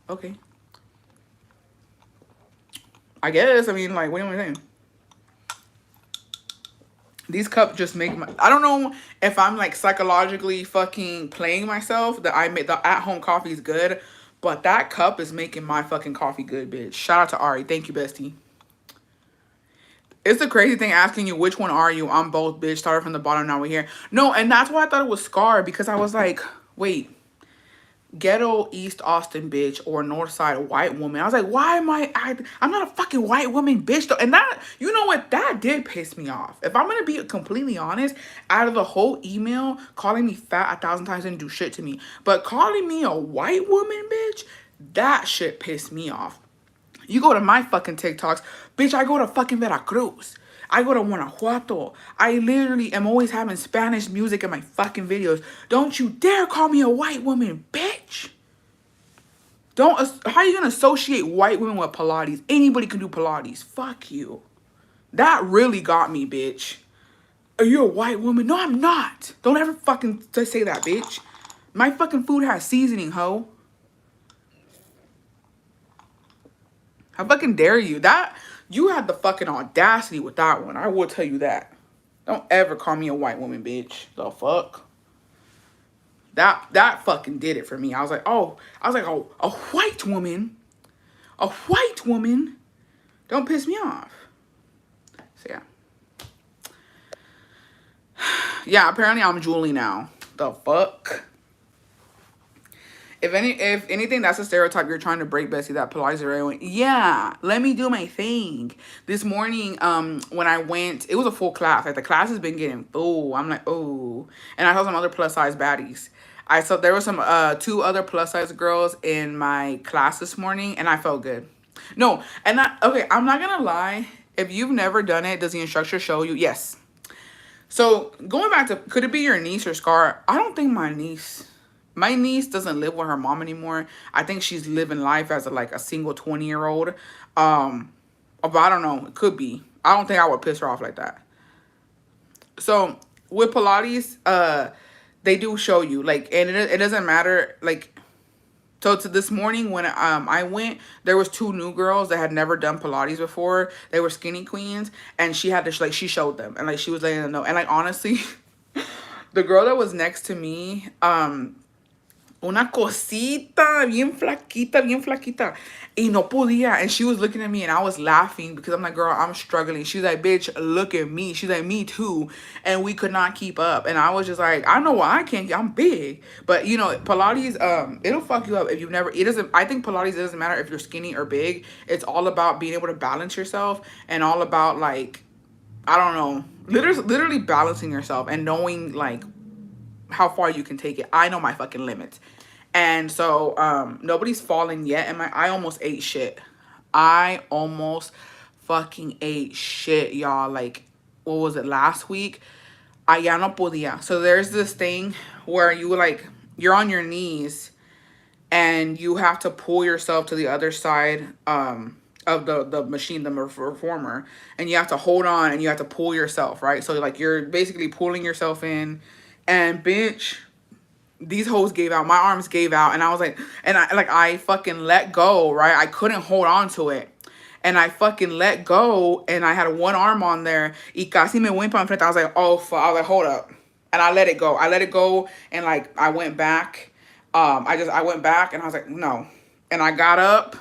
okay. I guess. I mean, like, what do you want to say? These cups just make my, I don't know if I'm like psychologically fucking playing myself that I made the at-home coffee is good, but that cup is making my fucking coffee good, bitch. Shout out to Ari. Thank you, bestie. It's the crazy thing asking you, which one are you? I'm both, bitch. Started from the bottom, now we're here. No, and that's why I thought it was Scar, because I was like, wait, ghetto East Austin bitch or North Side white woman. I was like, why am I'm not a fucking white woman bitch though. And that, you know what, that did piss me off. If I'm gonna be completely honest, out of the whole email, calling me fat 1,000 times didn't do shit to me. But calling me a white woman bitch, that shit pissed me off. You go to my fucking TikToks, bitch, I go to fucking Veracruz. I go to Guanajuato. I literally am always having Spanish music in my fucking videos. Don't you dare call me a white woman, bitch. Don't, how are you gonna associate white women with Pilates? Anybody can do Pilates. Fuck you. That really got me, bitch. Are you a white woman? No, I'm not. Don't ever fucking say that, bitch. My fucking food has seasoning, ho. How fucking dare you? That, you had the fucking audacity with that one. I will tell you that. Don't ever call me a white woman, bitch. The fuck? That fucking did it for me. I was like, oh, a white woman? A white woman? Don't piss me off. So yeah. Yeah, apparently I'm Julie now. The fuck? If anything, that's a stereotype you're trying to break, Bessie, that Pilates is everyone. Yeah, let me do my thing. This morning, when I went, it was a full class. Like, the class has been getting full. I'm like, oh. And I saw some other plus size baddies. I saw there were some 2 other plus size girls in my class this morning, and I felt good. No, and okay, I'm not gonna lie. If you've never done it, does the instructor show you? Yes. So going back to, could it be your niece or Scar? I don't think my niece doesn't live with her mom anymore. I think she's living life as a single 20-year-old. But I don't know. It could be. I don't think I would piss her off like that. So with Pilates, they do show you, like, and it doesn't matter, like. So to this morning when I went, there was 2 new girls that had never done Pilates before. They were skinny queens, and she had to, like, she showed them, and like she was letting them know. And like, honestly, the girl that was next to me, una cosita, bien flaquita, bien flaquita. Y no podía. And she was looking at me and I was laughing because I'm like, girl, I'm struggling. She's like, bitch, look at me. She's like, me too. And we could not keep up. And I was just like, I know why I can't. I'm big. But, you know, Pilates, it'll fuck you up if you've never, I think Pilates, it doesn't matter if you're skinny or big. It's all about being able to balance yourself and all about, like, I don't know, literally balancing yourself and knowing, like, how far you can take it. I know my fucking limits. And so nobody's fallen yet, and I almost ate shit. I almost fucking ate shit, y'all. Like, what was it, last week? Ya no podía. So there's this thing where you're on your knees and you have to pull yourself to the other side of the machine, the reformer, and you have to hold on and you have to pull yourself, right? So like you're basically pulling yourself in. And bitch, these hoes gave out. My arms gave out. And I was like, I fucking let go, right? I couldn't hold on to it. And I fucking let go. And I had one arm on there. Y casi me went pa enfrente. I was like, oh, fuck. I was like, hold up. And I let it go. I let it go. And like, I went back. I went back and I was like, no. And I got up.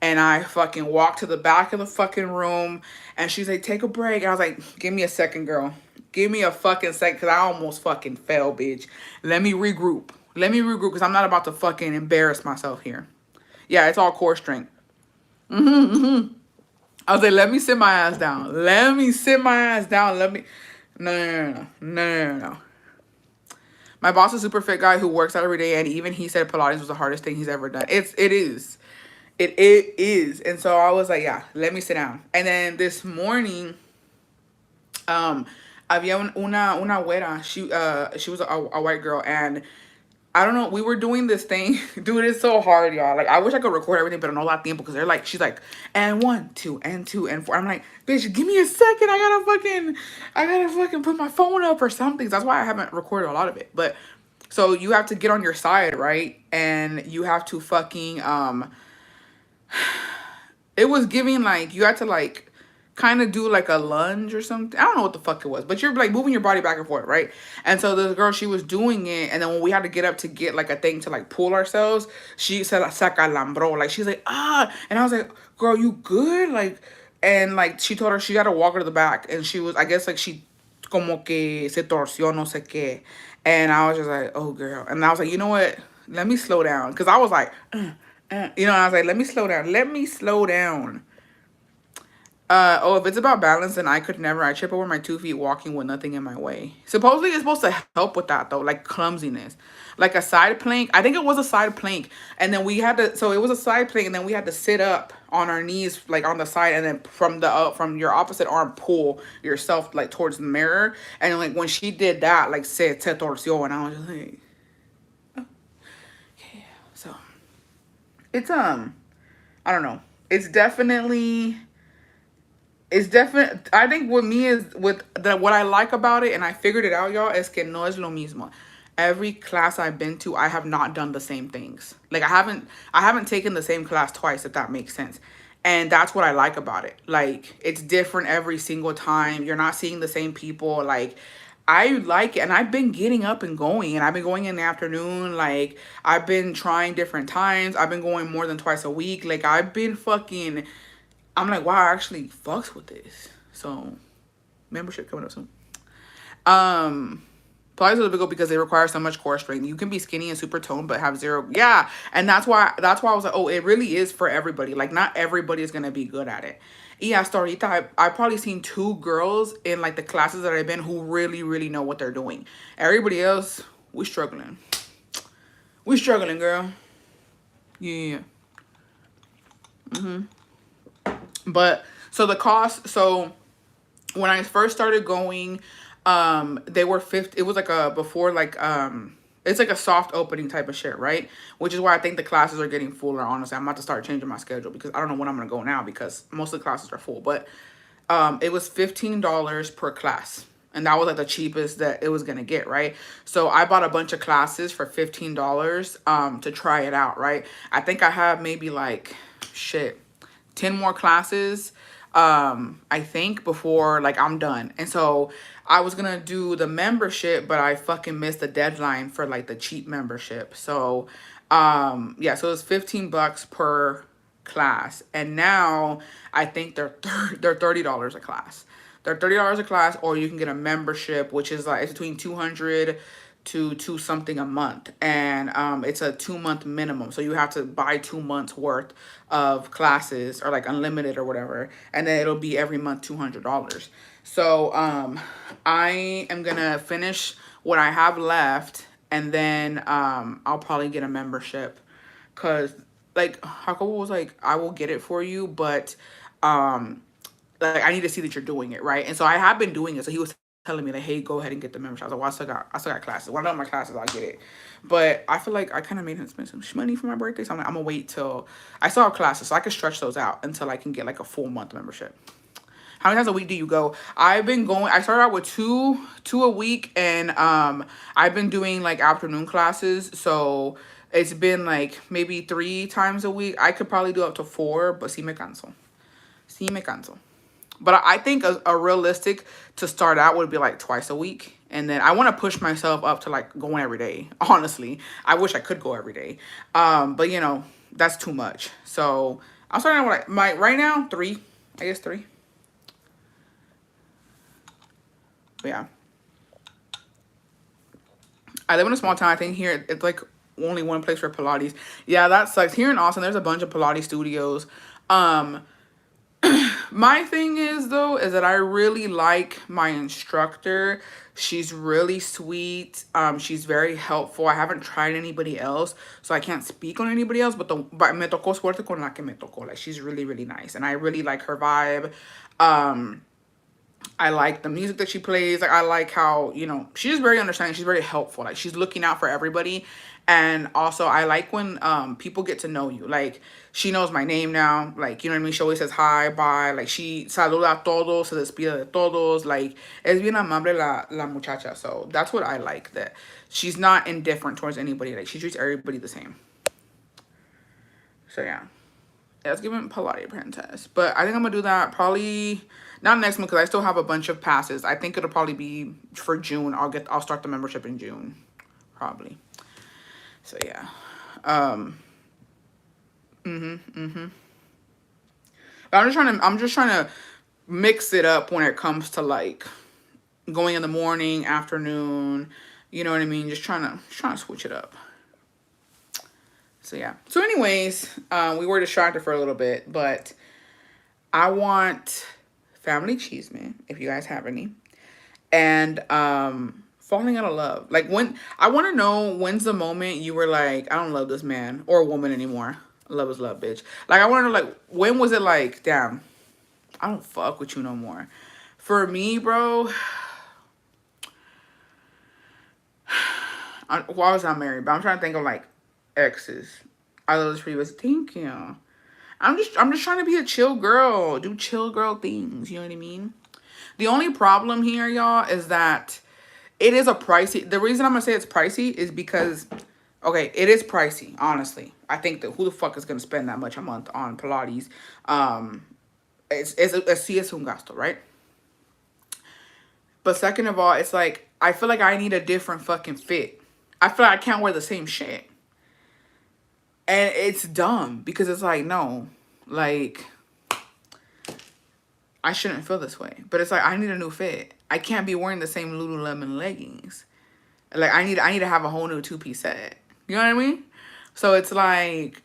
And I fucking walked to the back of the fucking room. And she's like, take a break. And I was like, give me a second, girl. Give me a fucking second, because I almost fucking fell, bitch. Let me regroup. Because I'm not about to fucking embarrass myself here. Yeah, it's all core strength. I was like, let me sit my ass down. Let me sit my ass down. No. My boss is a super fit guy who works out every day, and even he said Pilates was the hardest thing he's ever done. It is. It is. And so I was like, yeah, let me sit down. And then this morning, había una güera. She was a white girl, and I don't know, we were doing this thing. Dude, it's so hard, y'all. Like, I wish I could record everything, but no la tiempo, because she's like, and 1, 2, and 2, and 4. I'm like, bitch, give me a second. I gotta fucking put my phone up or something. That's why I haven't recorded a lot of it. But so you have to get on your side, right? And you have to fucking it was giving, like, you had to, like, kind of do like a lunge or something. I don't know what the fuck it was, but you're like moving your body back and forth, right? And so the girl, she was doing it, and then when we had to get up to get like a thing to like pull ourselves, she said sacalambro, like she's like, ah, and I was like, girl, you good? Like, and like she told her she got to walk her to the back, and she was, I guess, like she como que se torció no sé qué, and I was just like, oh girl, and I was like, you know what, let me slow down. Because I was like, you know, I was like, let me slow down. Let me slow down. Oh, if it's about balance, then I could never. I trip over my 2 feet walking with nothing in my way. Supposedly, it's supposed to help with that, though, like clumsiness. Like a side plank. I think it was a side plank. And then we had to, so it was a side plank, and then we had to sit up on our knees, like on the side, and then from your opposite arm, pull yourself, like, towards the mirror. And, like, when she did that, like, se torció, and I was just like, oh, yeah. So, it's, I don't know. It's definitely, I think with me is with the what I like about it, and I figured it out, y'all, es que no es lo mismo. Every class I've been to, I have not done the same things. Like I haven't taken the same class twice, if that makes sense. And that's what I like about it. Like it's different every single time. You're not seeing the same people. Like I like it, and I've been getting up and going, and I've been going in the afternoon. Like I've been trying different times. I've been going more than twice a week. Like I've been fucking, I'm like, wow, I actually fucks with this. So, membership coming up soon. Pilates is a big go because they require so much core strength. You can be skinny and super toned, but have zero. Yeah, and that's why I was like, oh, it really is for everybody. Like, not everybody is gonna be good at it. Yeah, Storita, I've probably seen 2 girls in like the classes that I've been who really, really know what they're doing. Everybody else, we struggling. We struggling, girl. Yeah. But so the cost, so when I first started going, they were 50. It was like a before, like it's like a soft opening type of shit, right? Which is why I think the classes are getting fuller. Honestly, I'm about to start changing my schedule because I don't know when I'm gonna go now because most of the classes are full. But it was $15 per class. And that was like the cheapest that it was gonna get, right? So I bought a bunch of classes for $15 to try it out, right? I think I have maybe like shit 10 more classes, I think, before like I'm done. And so I was gonna do the membership, but I fucking missed the deadline for like the cheap membership. So yeah, so it was $15 per class. And now I think they're $30 a class. They're $30 a class, or you can get a membership, which is like it's between 200 to two something a month, and it's a 2 month minimum, so you have to buy 2 months worth of classes, or like unlimited or whatever, and then it'll be every month $200. So I am gonna finish what I have left, and then I'll probably get a membership, because like Jacobo was like, I will get it for you, but like I need to see that you're doing it, right? And so I have been doing it. So he was telling me like, hey, go ahead and get the membership. I was like, well, I still got classes. When I'm done with my classes, I'll get it. But I feel like I kind of made him spend some money for my birthday. So I'm like, I'm gonna wait till I still have classes, so I can stretch those out until I can get like a full month membership. How many times a week do you go? I've been going, I started out with two a week, and I've been doing like afternoon classes. So it's been like maybe 3 times a week. I could probably do up to 4, but si me canso. Si me canso. But I think a realistic to start out would be like twice a week. And then I want to push myself up to like going every day. Honestly, I wish I could go every day. But you know, that's too much. So I'm starting out with like my right now 3, I guess 3. But yeah, I live in a small town. I think here it's like only one place for Pilates. Yeah, that sucks. Here in Austin, there's a bunch of Pilates studios. My thing is though, is that I really like my instructor. She's really sweet. She's very helpful. I haven't tried anybody else, so I can't speak on anybody else, but me tocó suerte con la que me tocó. Like she's really, really nice, and I really like her vibe. I like the music that she plays. Like I like how, you know, she's very understanding. She's very helpful. Like she's looking out for everybody. And also I like when people get to know you. Like she knows my name now. Like, you know what I mean? She always says hi, bye. Like she saluda a todos, se despide de todos. Like es bien amable la muchacha. So that's what I like, that she's not indifferent towards anybody. Like she treats everybody the same. So yeah. Let's give him Pilates Princess. But I think I'm going to do that probably not next month, because I still have a bunch of passes. I think it'll probably be for June. I'll start the membership in June. Probably. So yeah. But I'm just trying to mix it up when it comes to like going in the morning, afternoon, you know what I mean? Just trying to switch it up. So yeah. So anyways, we were distracted for a little bit, but I want family chisme if you guys have any, and falling out of love. Like when I want to know when's the moment you were like, I don't love this man or woman anymore. Love is love, bitch. Like I want to know like when was it like, damn, I don't fuck with you no more. For me, bro, well, I was not married, but I'm trying to think of like exes. I love this previous. Thank you. I'm just trying to be a chill girl, do chill girl things. You know what I mean? The only problem here, y'all, is that it is a pricey. The reason I'm gonna say it's pricey is because, okay, it is pricey. Honestly, I think that who the fuck is gonna spend that much a month on Pilates? Sí es un gasto, right? But second of all, it's like I feel like I need a different fucking fit. I feel like I can't wear the same shit. And it's dumb because it's like, no, like I shouldn't feel this way. But it's like I need a new fit. I can't be wearing the same Lululemon leggings. Like I need to have a whole new two-piece set. You know what I mean? So it's like,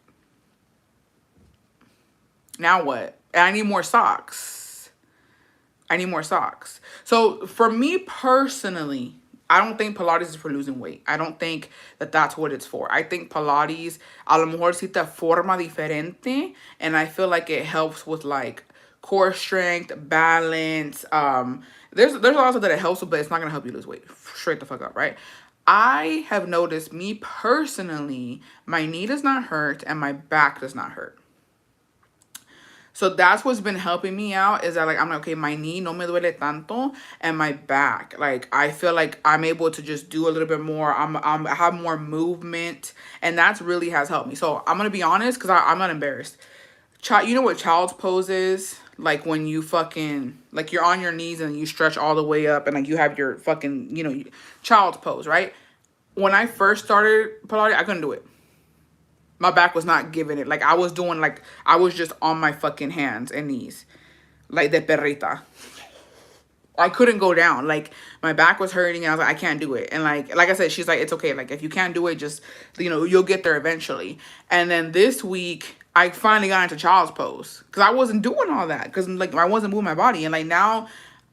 now what? And I need more socks. I need more socks. So for me personally, I don't think Pilates is for losing weight. I don't think that that's what it's for. I think Pilates, a lo mejor si te forma diferente, and I feel like it helps with like core strength, balance. There's also that it helps with, but it's not gonna help you lose weight. Straight the fuck up, right? I have noticed, me personally, my knee does not hurt and my back does not hurt. So that's what's been helping me out, is that like I'm like, okay, my knee no me duele tanto, and my back, like I feel like I'm able to just do a little bit more. I have more movement, and that's really has helped me. So I'm gonna be honest, because I'm not embarrassed. You know what child's pose is? Like when you fucking, like you're on your knees and you stretch all the way up and like you have your fucking, child's pose, right? When I first started Pilates, I couldn't do it. My back was not giving it. Like I was doing, like I was just on my fucking hands and knees. Like de perrita. I couldn't go down. Like my back was hurting and I was like, I can't do it. And like I said, she's like, it's okay. Like if you can't do it, just, you'll get there eventually. And then this week, I finally got into child's pose. Because I wasn't doing all that. Because like I wasn't moving my body. And like now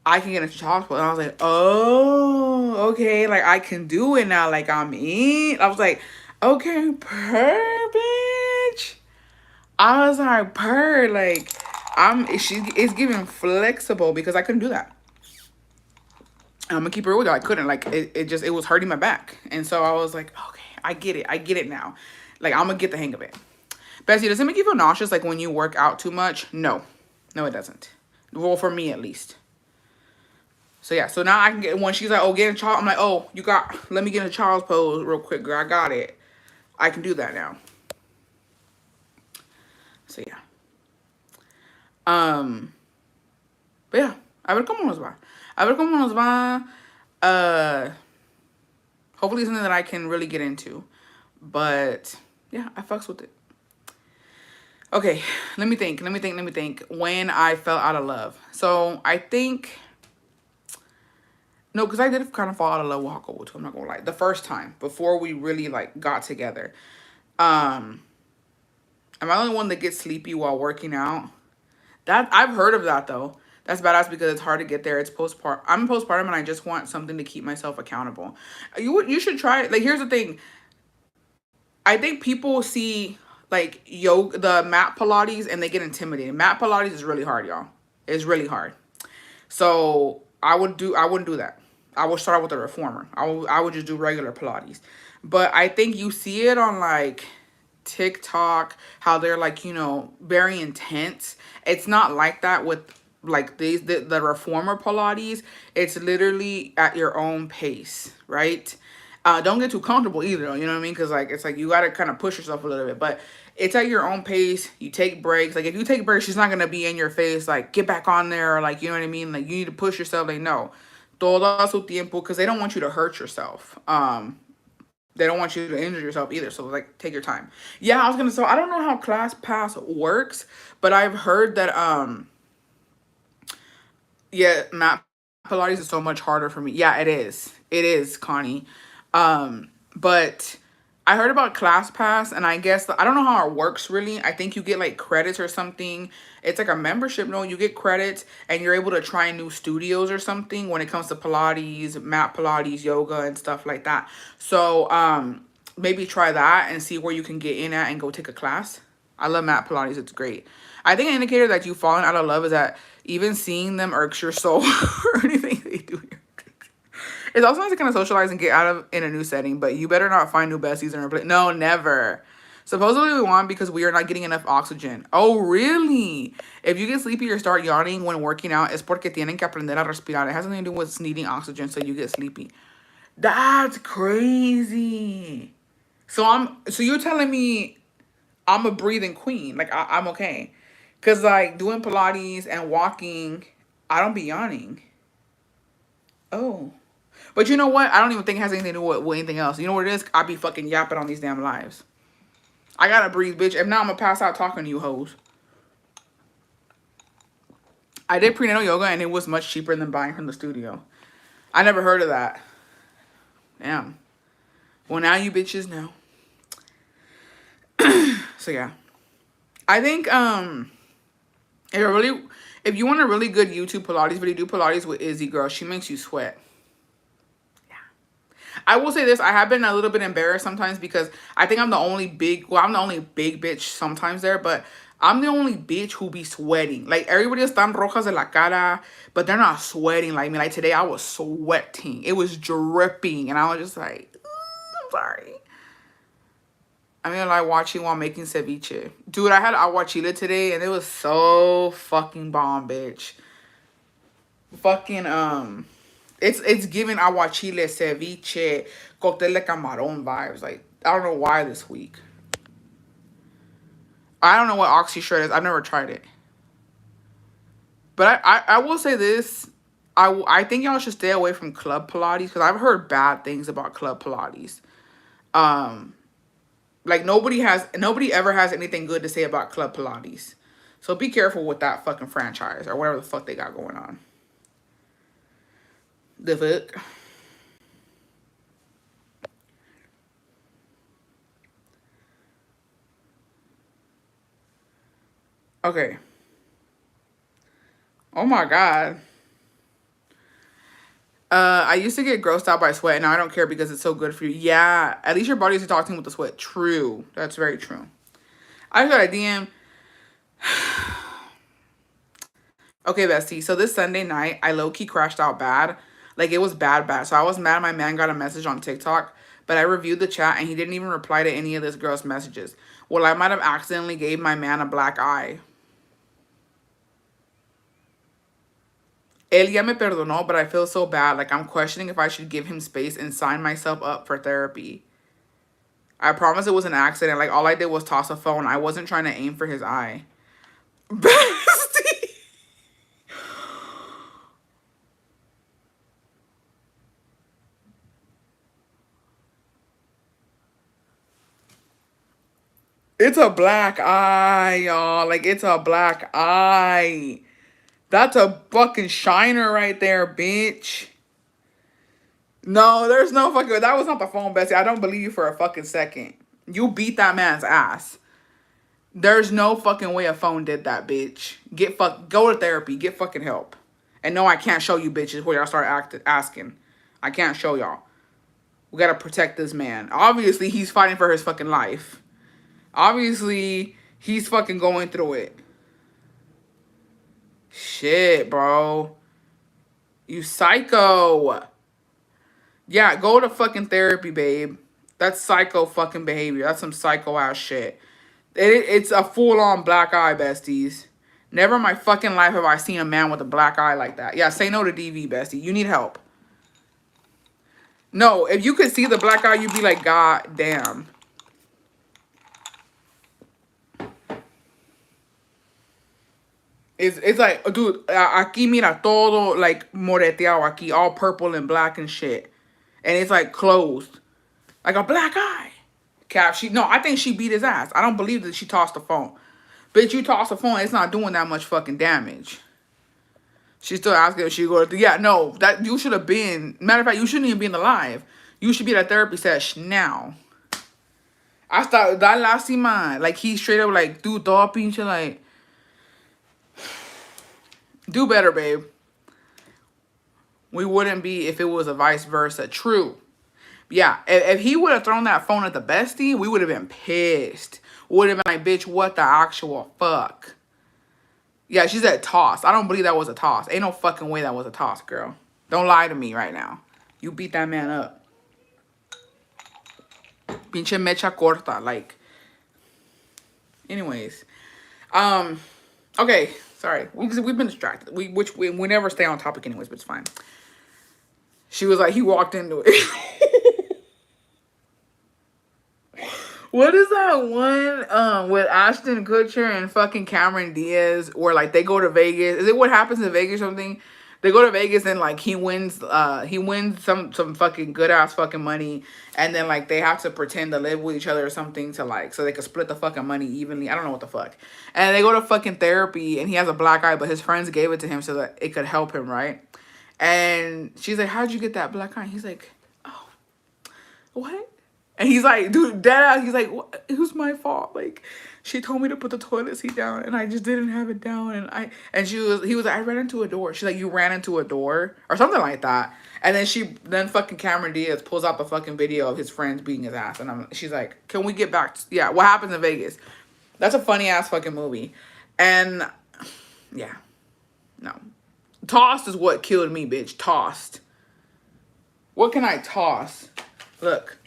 I can get into child's pose. And I was like, oh, okay. Like I can do it now. Like I'm in. I was like, okay, purr, bitch. I was like, purr. Like it's giving flexible, because I couldn't do that. I'm gonna keep it real with you. I couldn't. Like it was hurting my back. And so I was like, okay, I get it now. Like I'm gonna get the hang of it. Bessie, does it make you feel nauseous like when you work out too much? No, it doesn't. Well, for me at least. So yeah, so now I can get, when she's like, oh, get in child, I'm like, oh, let me get in a child's pose real quick, girl. I got it. I can do that now. So yeah. But yeah, a ver cómo nos va. Hopefully something that I can really get into. But yeah, I fucks with it. Okay, let me think. When I fell out of love. So I think, no, because I did kind of fall out of love with Jacobo too, I'm not gonna lie. The first time, before we really like got together. Am I the only one that gets sleepy while working out? That I've heard of that though. That's badass because it's hard to get there. It's postpartum. I'm postpartum and I just want something to keep myself accountable. You should try it. Like here's the thing. I think people see like yoga, the mat Pilates, and they get intimidated. Mat Pilates is really hard, y'all. It's really hard. So I wouldn't do that. I would start out with a reformer. I would just do regular Pilates. But I think you see it on like TikTok, how they're like, very intense. It's not like that with like the reformer Pilates. It's literally at your own pace, right? Don't get too comfortable either, you know what I mean? Because like it's like you gotta kind of push yourself a little bit, but it's at your own pace. You take breaks. Like if you take breaks, she's not gonna be in your face like get back on there, or like, you know what I mean? Like you need to push yourself. Like no, todo su tiempo, because they don't want you to hurt yourself. They don't want you to injure yourself either. So like take your time. Yeah, I was gonna say I don't know how ClassPass works, but I've heard that yeah, mat Pilates is so much harder for me. Yeah, it is. It is, Connie. But I heard about ClassPass, and I guess I don't know how it works really. I think you get like credits or something. It's like a membership. No, you get credits, and you're able to try new studios or something when it comes to Pilates, mat Pilates, yoga, and stuff like that. So maybe try that and see where you can get in at and go take a class. I love mat Pilates. It's great. I think an indicator that you've fallen out of love is that even seeing them irks your soul or anything they do here. It's also nice to kind of socialize and get out of in a new setting, but you better not find new besties in our place. No, never. Supposedly we want because we are not getting enough oxygen. Oh, really? If you get sleepy or start yawning when working out, es porque tienen que aprender a respirar. It has nothing to do with needing oxygen, so you get sleepy. That's crazy. So you're telling me I'm a breathing queen. Like I'm okay. Cause like doing Pilates and walking, I don't be yawning. Oh. But you know what? I don't even think it has anything to do with anything else. You know what it is? I be fucking yapping on these damn lives. I gotta breathe, bitch. If not, I'm gonna pass out talking to you hoes. I did prenatal yoga and it was much cheaper than buying from the studio. I never heard of that. Damn. Well, now you bitches know. So yeah. I think if you want a really good YouTube Pilates video, do Pilates with Izzy, girl. She makes you sweat. I will say this, I have been a little bit embarrassed sometimes because I think I'm the only big bitch sometimes there, but I'm the only bitch who be sweating. Like, everybody else están rojas de la cara, but they're not sweating like me. Like, today I was sweating. It was dripping, and I was just like, I'm sorry. I mean, like watching while making ceviche. Dude, I had aguachile today, and it was so fucking bomb, bitch. Fucking, It's giving aguachile, ceviche, cóctel de camarón vibes. Like, I don't know why this week. I don't know what Oxy Shred is. I've never tried it. But I will say this. I think y'all should stay away from Club Pilates because I've heard bad things about Club Pilates. Like, nobody ever has anything good to say about Club Pilates. So be careful with that fucking franchise or whatever the fuck they got going on. The fuck? Okay. Oh my God. I used to get grossed out by sweat, and now I don't care because it's so good for you. Yeah, at least your body is talking with the sweat. True. That's very true. I got a DM. Okay, bestie. So this Sunday night, I low-key crashed out bad. Like, it was bad, bad. So I was mad my man got a message on TikTok, but I reviewed the chat, and he didn't even reply to any of this girl's messages. Well, I might have accidentally gave my man a black eye. Él ya me perdonó, but I feel so bad. Like, I'm questioning if I should give him space and sign myself up for therapy. I promise it was an accident. Like, all I did was toss a phone. I wasn't trying to aim for his eye. Bestie! It's a black eye, y'all. Like, it's a black eye. That's a fucking shiner right there, bitch. No, there's no fucking... That was not the phone, Bessie. I don't believe you for a fucking second. You beat that man's ass. There's no fucking way a phone did that, bitch. Go to therapy. Get fucking help. And no, I can't show you bitches where y'all start asking. I can't show y'all. We gotta protect this man. Obviously, he's fighting for his fucking life. Obviously, he's fucking going through it. Shit, bro. You psycho. Yeah, go to fucking therapy, babe. That's psycho fucking behavior. That's some psycho ass shit. It's a full-on black eye, besties. Never in my fucking life have I seen a man with a black eye like that. Yeah, say no to DV, bestie. You need help. No, if you could see the black eye, you'd be like, God damn. It's like, dude, aquí mira todo like moreteado aquí, all purple and black and shit. And it's like closed. Like a black eye. Cap, I think she beat his ass. I don't believe that she tossed the phone. Bitch, you tossed the phone, it's not doing that much fucking damage. She's still asking if she go to, yeah, no, that you should have been, matter of fact, you shouldn't even be alive. You should be at a therapy session now. Hasta da lástima. Like, he straight up, like, do todo pinche, like, do better, babe. We wouldn't be if it was a vice versa. True. Yeah, if he would have thrown that phone at the bestie, we would have been pissed. Would have been like, bitch, what the actual fuck? Yeah, she said toss. I don't believe that was a toss. Ain't no fucking way that was a toss, girl. Don't lie to me right now. You beat that man up. Pinche mecha corta. Like, anyways. Okay, sorry. We've been distracted. We never stay on topic anyways, but it's fine. She was like, he walked into it. What is that one with Ashton Kutcher and fucking Cameron Diaz where like they go to Vegas? Is it What Happens in Vegas or something? They go to Vegas and like he wins some fucking good ass fucking money, and then like they have to pretend to live with each other or something to like so they can split the fucking money evenly. I don't know what the fuck. And they go to fucking therapy and he has a black eye, but his friends gave it to him so that it could help him, right? And she's like, "How'd you get that black eye?" He's like, "Oh, what?" And he's like, dude, dead. He's like, it was my fault. Like, she told me to put the toilet seat down, and I just didn't have it down. And he was like, I ran into a door. She's like, you ran into a door or something like that. And then fucking Cameron Diaz pulls out the fucking video of his friends beating his ass, and she's like, can we get back? Yeah, What Happens in Vegas? That's a funny ass fucking movie. And yeah, no, tossed is what killed me, bitch. Tossed. What can I toss? Look.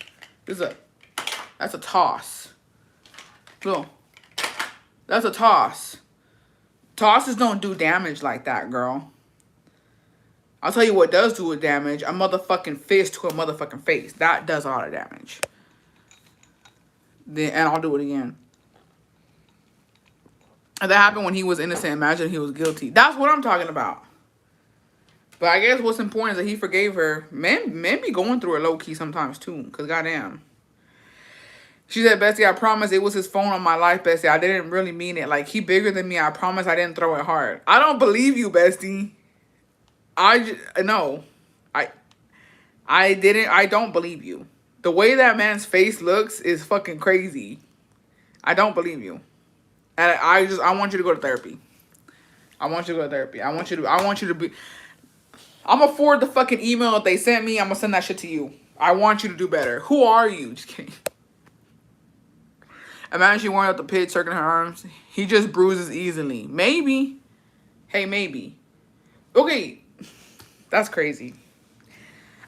That's a toss. Look. That's a toss. Tosses don't do damage like that, girl. I'll tell you what does do a damage. A motherfucking fist to a motherfucking face. That does a lot of damage. And I'll do it again. And that happened when he was innocent. Imagine he was guilty. That's what I'm talking about. But I guess what's important is that he forgave her. Men be going through it low-key sometimes, too. Because goddamn. She said, Bestie, I promise it was his phone on my life, Bestie. I didn't really mean it. Like, he bigger than me. I promise I didn't throw it hard. I don't believe you, Bestie. No. I don't believe you. The way that man's face looks is fucking crazy. I don't believe you. And I want you to go to therapy. I want you to go to therapy. I want you to be... I'm gonna forward the fucking email that they sent me. I'm gonna send that shit to you. I want you to do better. Who are you? Just kidding. Imagine she worn out the pit, circling her arms. He just bruises easily. Maybe. Hey, maybe. Okay. That's crazy.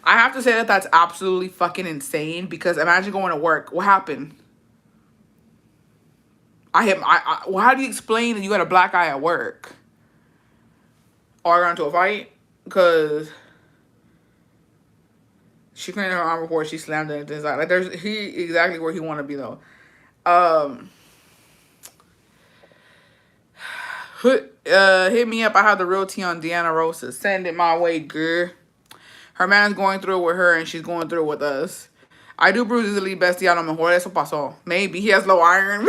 I have to say that that's absolutely fucking insane because imagine going to work. What happened? Well, how do you explain that you had a black eye at work? Or got into a fight? Because she cleaned her arm before she slammed it into his eye. Like, he exactly where he want to be, though. Hit me up. I have the real tea on Deanna Rosa. Send it my way, girl. Her man's going through it with her, and she's going through it with us. I do bruise easily, Bestie. A lo mejor eso pasó. Maybe. He has low iron.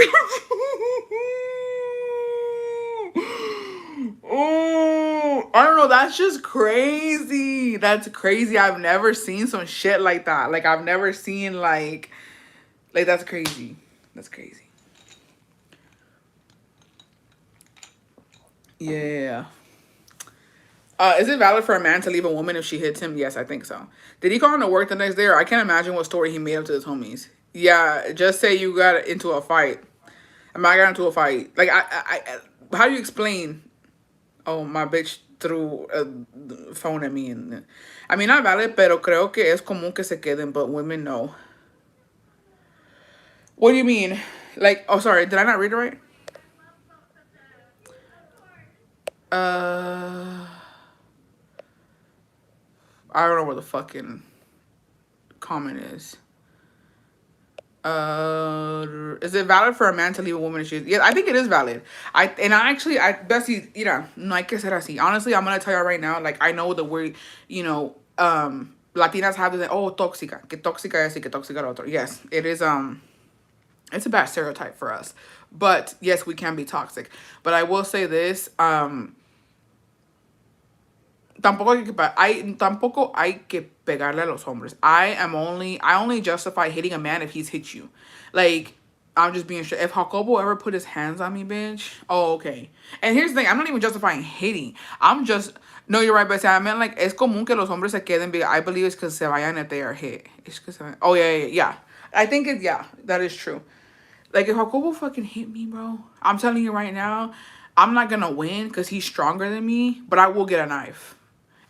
Oh, I don't know. That's just crazy. That's crazy. I've never seen some shit like that. Like, I've never seen, like that's crazy. That's crazy. Yeah. Is it valid for a man to leave a woman if she hits him? Yes, I think so. Did he call him to work the next day? Or I can't imagine what story he made up to his homies. Yeah, just say you got into a fight. I got into a fight. Like, how do you explain? Oh, my bitch threw a phone at me. And I mean, not valid, pero creo que es común que se queden, but women know. What do you mean? Like, oh, sorry, did I not read it right? I don't know where the fucking comment is. Is it valid for a man to leave a woman if she's... Yeah, I think it is valid. Bessie, no hay que ser así. Honestly, I'm gonna tell you right now, like, I know the word, Latinas have this, oh, tóxica, que tóxica es y que tóxica lo otro. Yes, it is, it's a bad stereotype for us. But, yes, we can be toxic. But I will say this, tampoco hay que pegarle a los hombres. I only justify hitting a man if he's hit you. Like, I'm just being sure. If Jacobo ever put his hands on me, bitch, oh, okay. And here's the thing, I'm not even justifying hitting. I'm just, no, you're right, but I meant like, es común que los hombres se queden, I believe it's because se vayan if they are hit. It's because, oh, yeah. I think yeah, that is true. Like, if Jacobo fucking hit me, bro, I'm telling you right now, I'm not gonna win because he's stronger than me, but I will get a knife.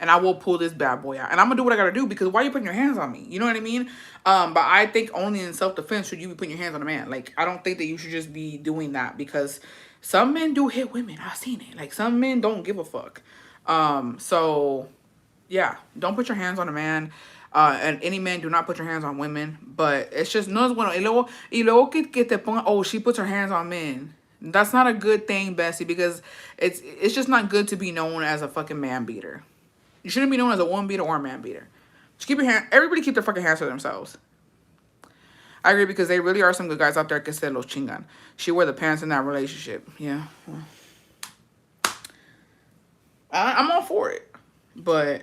And I will pull this bad boy out. And I'm gonna do what I gotta do because why are you putting your hands on me? You know what I mean? But I think only in self-defense should you be putting your hands on a man. Like, I don't think that you should just be doing that because some men do hit women. I've seen it. Like, some men don't give a fuck. So yeah, don't put your hands on a man. And any men, do not put your hands on women. But it's just, no es bueno. Y luego que te ponga, oh, she puts her hands on men. That's not a good thing, Bessie, because it's just not good to be known as a fucking man beater. You shouldn't be known as a woman beater or a man beater. Just keep your hand. Everybody keep their fucking hands to themselves. I agree because they really are some good guys out there que se los chingan. She wore the pants in that relationship. Yeah. Well, I'm all for it. But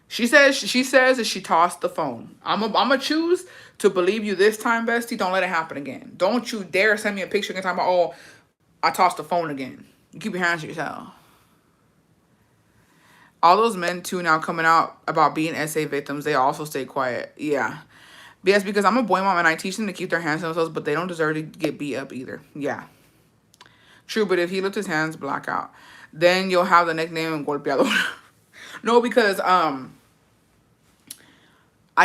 she says that she tossed the phone. I'm a choose to believe you this time, bestie. Don't let it happen again. Don't you dare send me a picture and talk about, oh, I tossed the phone again. You keep your hands to yourself. All those men, too, now coming out about being SA victims, they also stay quiet. Yeah. Yes, because I'm a boy mom and I teach them to keep their hands to themselves, but they don't deserve to get beat up either. Yeah. True, but if he lifts his hands, blackout. Then you'll have the nickname golpeador. No, because I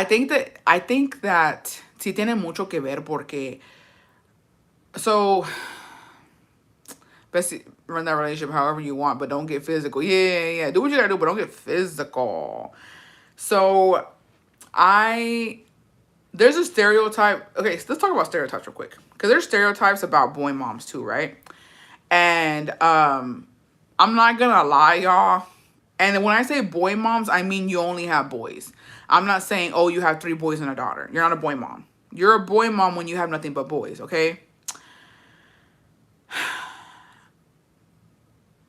think that sí tiene mucho que ver porque so best run that relationship however you want, but don't get physical. Yeah. Do what you gotta do, but don't get physical. So there's a stereotype. Okay, so let's talk about stereotypes real quick. Because there's stereotypes about boy moms too, right? And I'm not gonna lie, y'all. And when I say boy moms, I mean you only have boys. I'm not saying, oh, you have 3 boys and a daughter. You're not a boy mom. You're a boy mom when you have nothing but boys, okay?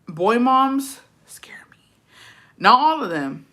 Boy moms scare me. Not all of them,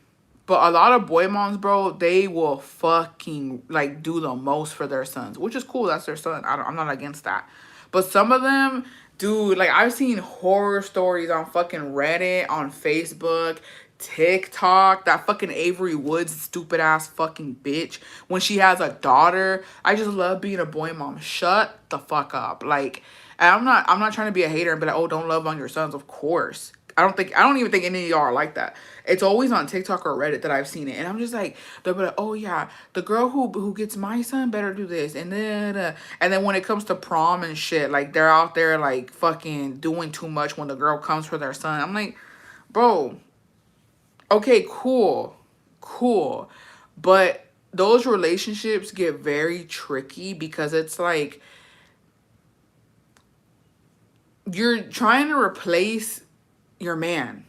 but a lot of boy moms, bro, they will fucking, like, do the most for their sons. Which is cool. That's their son. I'm not against that. But some of them, dude, like, I've seen horror stories on fucking Reddit, on Facebook, TikTok. That fucking Avery Woods stupid ass fucking bitch. When she has a daughter. I just love being a boy mom. Shut the fuck up. Like, and I'm not trying to be a hater and be like, oh, don't love on your sons. Of course. I don't even think any of y'all are like that. It's always on TikTok or Reddit that I've seen it. And I'm just like, they'll be like, oh yeah, the girl who gets my son better do this. And then when it comes to prom and shit, like they're out there like fucking doing too much when the girl comes for their son. I'm like, bro, okay, cool. But those relationships get very tricky because it's like, you're trying to replace your man.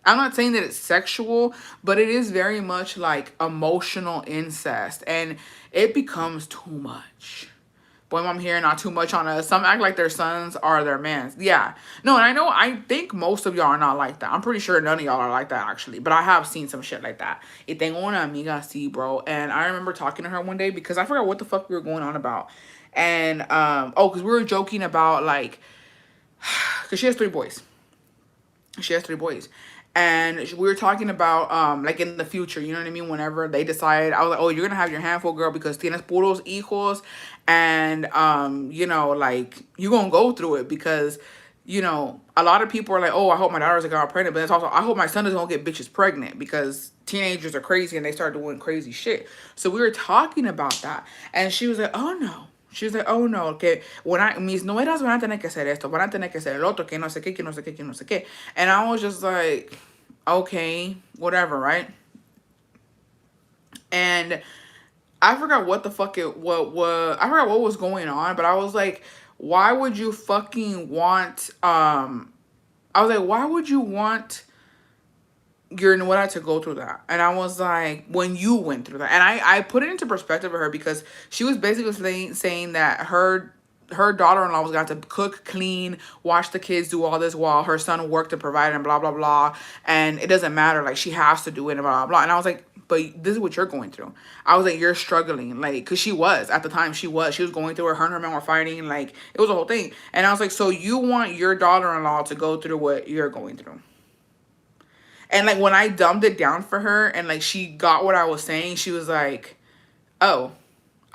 I'm not saying that it's sexual, but it is very much like emotional incest. And it becomes too much. Boy, mom here, not too much on us. Some act like their sons are their mans. Yeah. No, and I think most of y'all are not like that. I'm pretty sure none of y'all are like that, actually. But I have seen some shit like that. Y tengo una amiga así, bro. And I remember talking to her one day because I forgot what the fuck we were going on about. And, because we were joking about, like, because she has 3 boys. And we were talking about, like, in the future, you know what I mean? Whenever they decide, I was like, oh, you're going to have your handful, girl, because tienes puros hijos. And, you know, like, you're going to go through it because, you know, a lot of people are like, oh, I hope my daughter's going to get pregnant. But it's also, I hope my son doesn't get bitches pregnant because teenagers are crazy and they start doing crazy shit. So we were talking about that. And she was like, oh, no. She was like, oh no, que mis nueras van a tener que hacer esto, van a tener que hacer el otro, que no sé qué, que no sé qué, que no sé qué. And I was just like, okay, whatever, right? And I forgot what the fuck I forgot what was going on, but I was like, why would you fucking want, why would you want your nuera to go through that? And I was like, when you went through that. And I put it into perspective for her because she was basically saying that her daughter-in-law was going to have to cook, clean, watch the kids, do all this while her son worked and provided and blah, blah, blah. And it doesn't matter. Like, she has to do it and blah, blah, blah. And I was like, but this is what you're going through. I was like, you're struggling, like, because she was at the time, she was going through it. Her and her man were fighting, like it was a whole thing. And I was like, so you want your daughter-in-law to go through what you're going through? And like when I dumbed it down for her and like she got what I was saying, she was like, oh.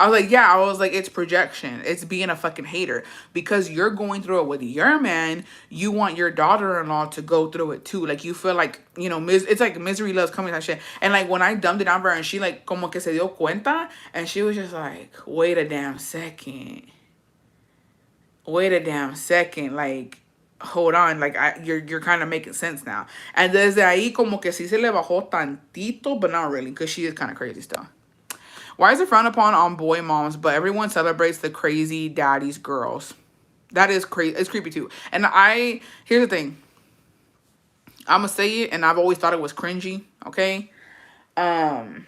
I was like, yeah, I was like, it's projection. It's being a fucking hater. Because you're going through it with your man, you want your daughter-in-law to go through it too. Like, you feel like, you know, it's like misery loves company, that shit. And like, when I dumbed it down for her and she like, como que se dio cuenta, and she was just like, wait a damn second. Wait a damn second. Like, hold on. Like, you're kind of making sense now. And desde ahí, como que sí se le bajó tantito, but not really, because she is kind of crazy still. Why is it frowned upon on boy moms, but everyone celebrates the crazy daddy's girls? That is crazy. It's creepy too. And here's the thing. I'm gonna say it, and I've always thought it was cringy. Okay. And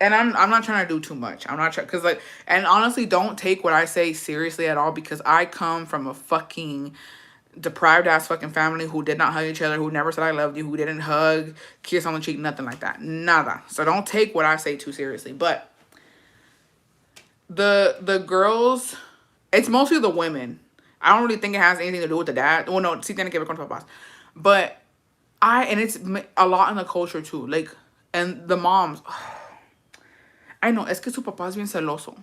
I'm not trying to do too much. I'm not trying, cause like, and honestly, don't take what I say seriously at all, because I come from a fucking deprived ass fucking family who did not hug each other, who never said I loved you, who didn't hug, kiss on the cheek, nothing like that. Nada. So don't take what I say too seriously. But the girls, it's mostly the women. I don't really think it has anything to do with the dad. Well, no, sí tiene que ver con papás. But and it's a lot in the culture too. Like, and the moms, I know, es que su papá es bien celoso.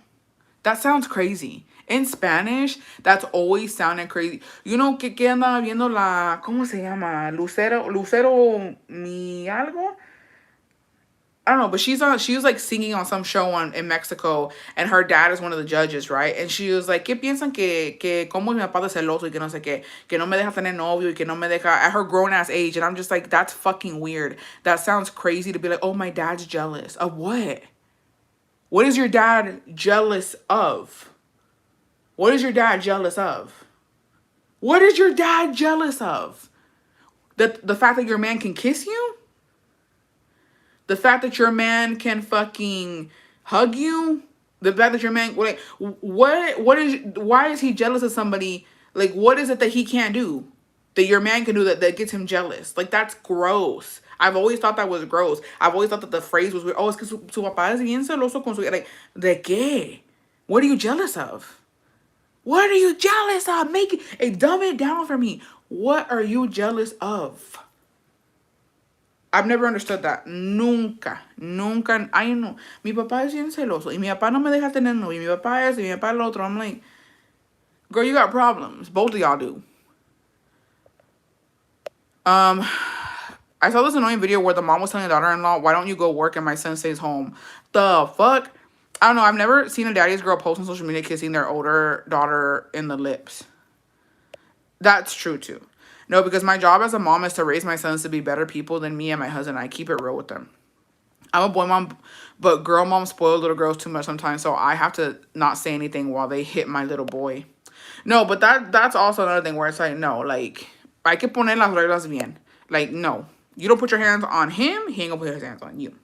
That sounds crazy. In Spanish, that's always sounding crazy. You know, que anda viendo la, ¿cómo se llama? Lucero mi algo? I don't know, but she was like singing on some show in Mexico, and her dad is one of the judges, right? And she was like, ¿qué piensan que cómo mi papá de celoso y que no sé qué, que no me deja tener novio y que no me deja, at her grown ass age? And I'm just like, that's fucking weird. That sounds crazy to be like, oh, my dad's jealous of what? What is your dad jealous of? What is your dad jealous of? What is your dad jealous of? The fact that your man can kiss you? The fact that your man can fucking hug you? The fact that your man, like, why is he jealous of somebody? Like, what is it that he can't do that your man can do that gets him jealous? Like, that's gross. I've always thought that was gross. I've always thought that the phrase was weird. Oh, es que su papá es bien celoso con su, like, ¿de qué? What are you jealous of? What are you jealous of? Hey, dumb it down for me. What are you jealous of? I've never understood that. Nunca. I know. Mi papá es bien celoso. Y mi papá no me deja tener novio. Y mi papá es, y mi papá el otro. I'm like, girl, you got problems. Both of y'all do. I saw this annoying video where the mom was telling the daughter-in-law, why don't you go work and my son stays home? The fuck? I don't know. I've never seen a daddy's girl post on social media kissing their older daughter in the lips. That's true too. No, because my job as a mom is to raise my sons to be better people than me and my husband. I keep it real with them. I'm a boy mom, but girl moms spoil little girls too much sometimes, so I have to not say anything while they hit my little boy. No, but that's also another thing where it's like, no, like, hay que poner las reglas bien. Like, no. You don't put your hands on him, he ain't gonna put his hands on you.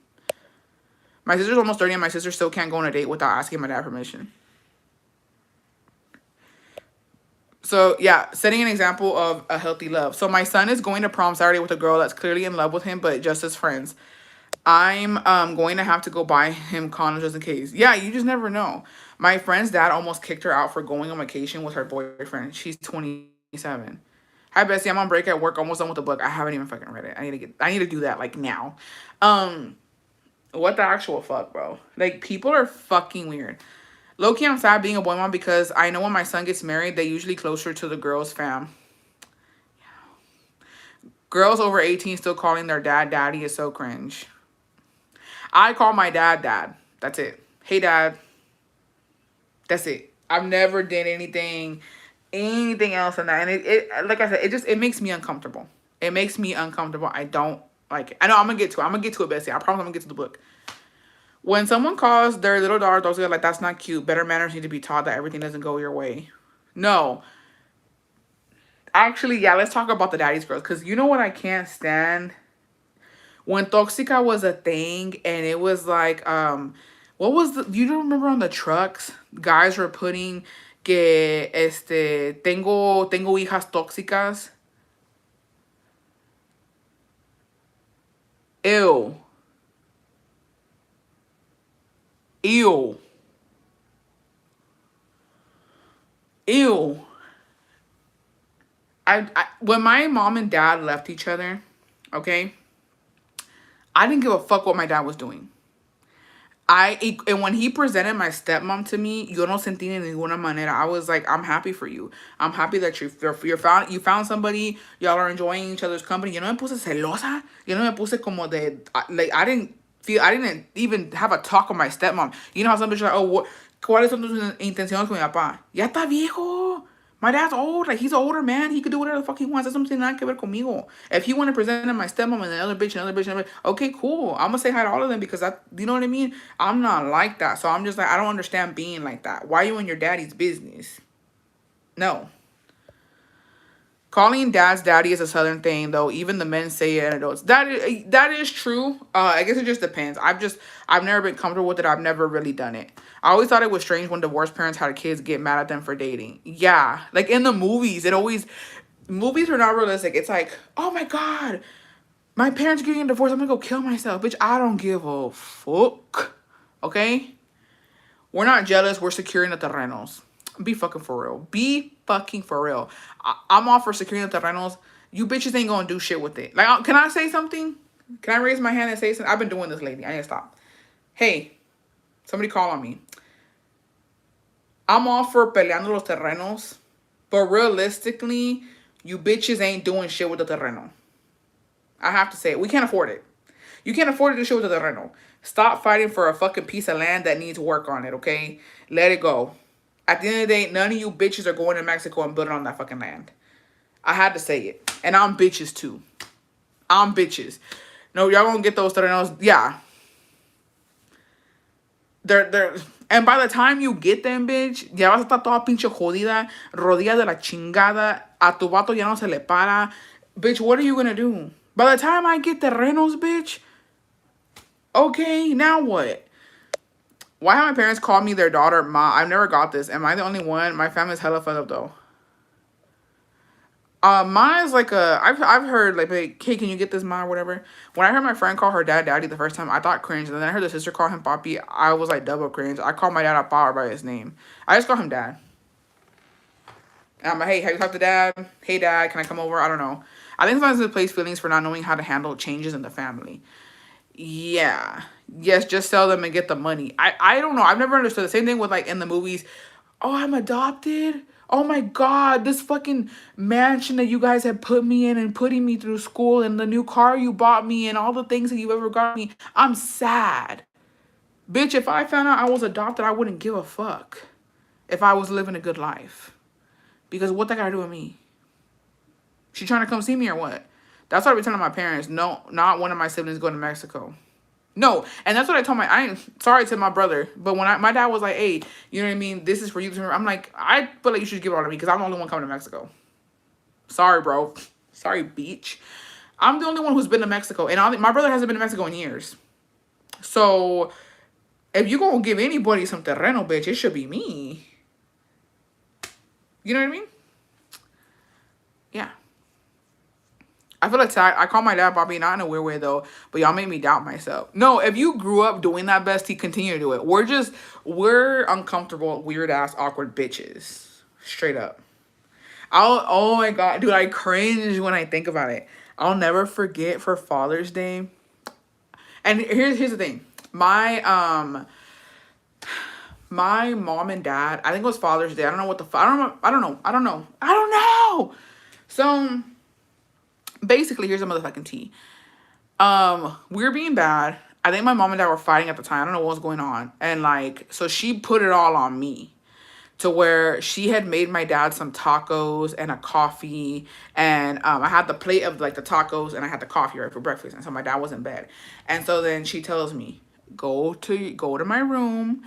My sister's almost 30 and my sister still can't go on a date without asking my dad permission. So, yeah, setting an example of a healthy love. So, my son is going to prom Saturday with a girl that's clearly in love with him, but just as friends. I'm going to have to go buy him condoms just in case. Yeah, you just never know. My friend's dad almost kicked her out for going on vacation with her boyfriend. She's 27. Hi, Bessie. I'm on break at work, almost done with the book. I haven't even fucking read it. I need to do that, like, now. What the actual fuck, bro? Like, people are fucking weird. Low-key, I'm sad being a boy mom because I know when my son gets married, they usually closer to the girls' fam. Girls over 18 still calling their dad daddy is so cringe. I call my dad dad. That's it. Hey, dad. That's it. I've never did anything else than that. And it like I said, it makes me uncomfortable. It makes me uncomfortable. I don't like it. I know I'm going to get to it. I'm going to get to it, Bessie. I promise I'm going to get to the book. When someone calls their little daughter dogs, like, that's not cute. Better manners need to be taught that everything doesn't go your way. No. Actually, yeah, let's talk about the daddy's girls. Because you know what I can't stand? When Toxica was a thing and it was like, what was you don't remember on the trucks? Guys were putting que, tengo hijas tóxicas. Ew. Ew. Ew. I when my mom and dad left each other, okay, I didn't give a fuck what my dad was doing. And when he presented my stepmom to me, yo no sentí de ninguna manera. I was like, I'm happy for you. I'm happy that you found somebody. Y'all are enjoying each other's company. Yo no me puse celosa. Yo no me puse como de like I didn't even have a talk with my stepmom. You know how some bitches are like, oh, ¿cuáles son tus intenciones con mi papá? Ya está viejo. My dad's old. Like, he's an older man. He could do whatever the fuck he wants. That's something nada que ver conmigo. If he want to present my stepmom and another bitch, okay, cool. I'm going to say hi to all of them because you know what I mean? I'm not like that. So I'm just like, I don't understand being like that. Why are you in your daddy's business? No. Calling dad's daddy is a southern thing, though. Even the men say it, anecdotes. That is true. I guess it just depends. I've never been comfortable with it. I've never really done it. I always thought it was strange when divorced parents had kids get mad at them for dating. Yeah, like in the movies, movies are not realistic. It's like, oh my god, my parents are getting a divorce. I'm gonna go kill myself, bitch. I don't give a fuck. Okay, we're not jealous. We're securing the terrenos. Be fucking for real. Be fucking for real. I'm all for securing the terrenos. You bitches ain't gonna do shit with it. Like, can I say something? Can I raise my hand and say something? I've been doing this lately. I need to stop. Hey, somebody call on me. I'm all for peleando los terrenos, but realistically, you bitches ain't doing shit with the terreno. I have to say it. We can't afford it. You can't afford to do shit with the terreno. Stop fighting for a fucking piece of land that needs work on it, okay? Let it go. At the end of the day, none of you bitches are going to Mexico and building on that fucking land. I had to say it. And I'm bitches too. I'm bitches. No, y'all gonna get those terrenos. Yeah. They're and by the time you get them, bitch, ya vas a estar toda pinche jodida, rodilla de la chingada, a tu vato ya no se le para. Bitch, what are you gonna do? By the time I get terrenos, bitch, okay, now what? Why have my parents called me their daughter, Ma? I've never got this. Am I the only one? My family's hella fed up, though. Ma is like I've heard, like, hey, can you get this, Ma, or whatever. When I heard my friend call her dad daddy the first time, I thought cringe. And then I heard the sister call him papi. I was like double cringe. I called my dad a power by his name. I just call him dad. And I'm like, hey, have you talked to dad? Hey, dad, can I come over? I don't know. I think sometimes it plays feelings for not knowing how to handle changes in the family. Yeah. Yes, just sell them and get the money. I don't know. I've never understood. The same thing with, like, in the movies. Oh, I'm adopted? Oh my god, this fucking mansion that you guys have put me in and putting me through school and the new car you bought me and all the things that you ever got me. I'm sad. Bitch, if I found out I was adopted, I wouldn't give a fuck if I was living a good life. Because what that got to do with me? She trying to come see me or what? That's what I be telling my parents. No, not one of my siblings going to Mexico. No, and that's what I told I ain't sorry to my brother, but when my dad was like, hey, you know what I mean? This is for you. I'm like, I feel like you should give it all to me because I'm the only one coming to Mexico. Sorry, bro. Sorry, beach. I'm the only one who's been to Mexico, and my brother hasn't been to Mexico in years. So if you gonna give anybody some terreno, bitch, it should be me. You know what I mean? Yeah. I feel like I call my dad Bobby, not in a weird way though, but y'all made me doubt myself. No, if you grew up doing that, bestie, continue to do it. We're uncomfortable, weird ass, awkward bitches. Straight up. Oh my god, dude, I cringe when I think about it. I'll never forget for Father's Day. And here's the thing. My mom and dad, I think it was Father's Day. I don't know what I don't know. So basically, here's a motherfucking tea. We were being bad. I think my mom and dad were fighting at the time. I don't know what was going on. And like, so she put it all on me to where she had made my dad some tacos and a coffee. And I had the plate of like the tacos and I had the coffee right for breakfast. And so my dad was in bed. And so then she tells me, go to my room,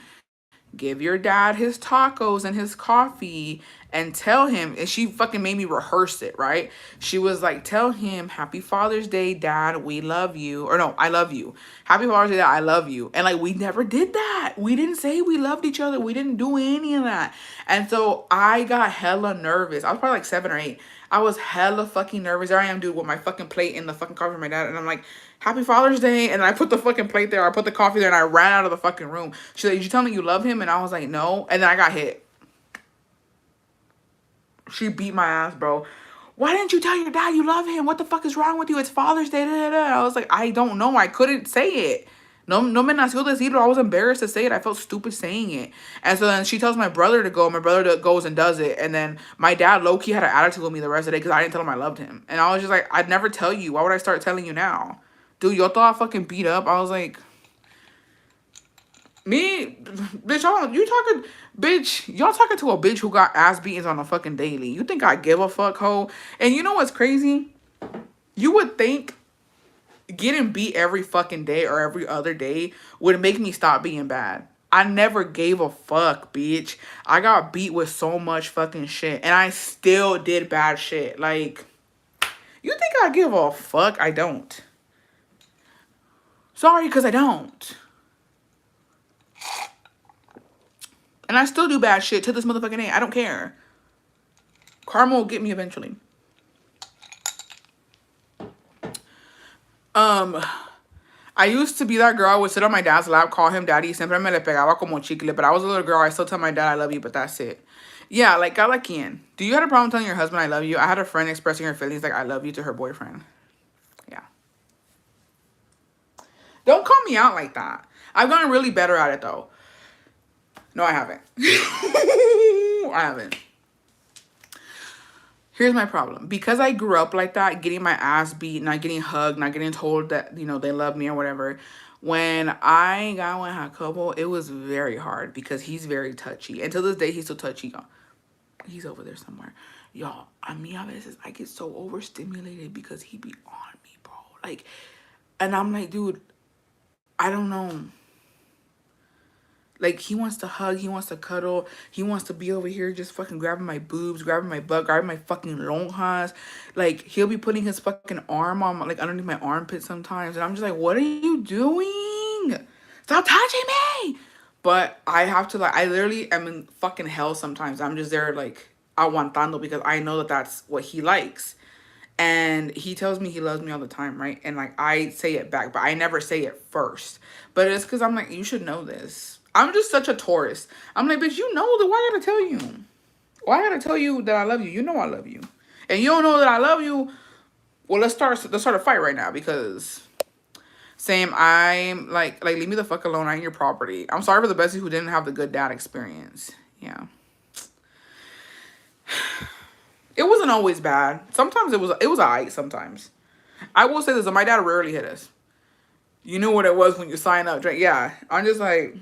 give your dad his tacos and his coffee, and tell him, and she fucking made me rehearse it, right? She was like, tell him, happy Father's Day, Dad, we love you. Or no, I love you. Happy Father's Day, Dad, I love you. And like, we never did that. We didn't say we loved each other. We didn't do any of that. And so I got hella nervous. I was probably like 7 or 8. I was hella fucking nervous. There I am, dude, with my fucking plate in the fucking coffee for my dad. And I'm like, happy Father's Day. And I put the fucking plate there. I put the coffee there and I ran out of the fucking room. She's like, did you tell me you love him? And I was like, no. And then I got hit. She beat my ass, bro. Why didn't you tell your dad you love him? What the fuck is wrong with you? It's Father's Day. Da, da, da. I was like, I don't know. I couldn't say it. No, no me nació decirlo. I was embarrassed to say it. I felt stupid saying it. And so then she tells my brother to go. My brother goes and does it. And then my dad low-key had an attitude with me the rest of the day because I didn't tell him I loved him. And I was just like, I'd never tell you. Why would I start telling you now? Dude, yo thought I fucking beat up. I was like, me, bitch, y'all talking to a bitch who got ass beatings on a fucking daily. You think I give a fuck, hoe? And you know what's crazy? You would think getting beat every fucking day or every other day would make me stop being bad. I never gave a fuck, bitch. I got beat with so much fucking shit, and I still did bad shit. Like, you think I give a fuck? I don't. Sorry, because I don't. And I still do bad shit to this motherfucking day. I don't care. Karma will get me eventually. I used to be that girl. I would sit on my dad's lap, call him daddy. Siempre me le pegaba como chicle. But I was a little girl. I still tell my dad I love you, but that's it. Yeah, like, cada quien. Do you have a problem telling your husband I love you? I had a friend expressing her feelings like I love you to her boyfriend. Yeah. Don't call me out like that. I've gotten really better at it, though. No, I haven't. I haven't. Here's my problem. Because I grew up like that, getting my ass beat, not getting hugged, not getting told that, you know, they love me or whatever. When I got with Jacobo, it was very hard because he's very touchy. And to this day, he's still touchy, y'all. He's over there somewhere. Y'all, a veces I get so overstimulated because he be on me, bro. Like, and I'm like, dude, I don't know. Like, he wants to hug, he wants to cuddle, he wants to be over here just fucking grabbing my boobs, grabbing my butt, grabbing my fucking lonjas. Like, he'll be putting his fucking arm on, like, underneath my armpit sometimes. And I'm just like, what are you doing? Stop touching me! But I have to, like, I literally am in fucking hell sometimes. I'm just there, like, aguantando because I know that that's what he likes. And he tells me he loves me all the time, right? And, like, I say it back, but I never say it first. But it's because I'm like, you should know this. I'm just such a Taurus. I'm like, bitch, you know that. Why I gotta tell you? Why I gotta tell you that I love you? You know I love you. And you don't know that I love you. Well, let's start a fight right now because Sam, I'm like leave me the fuck alone. I ain't your property. I'm sorry for the bestie who didn't have the good dad experience. Yeah. It wasn't always bad. Sometimes it was alright sometimes. I will say this, my dad rarely hit us. You knew what it was when you sign up. Yeah. I'm just like,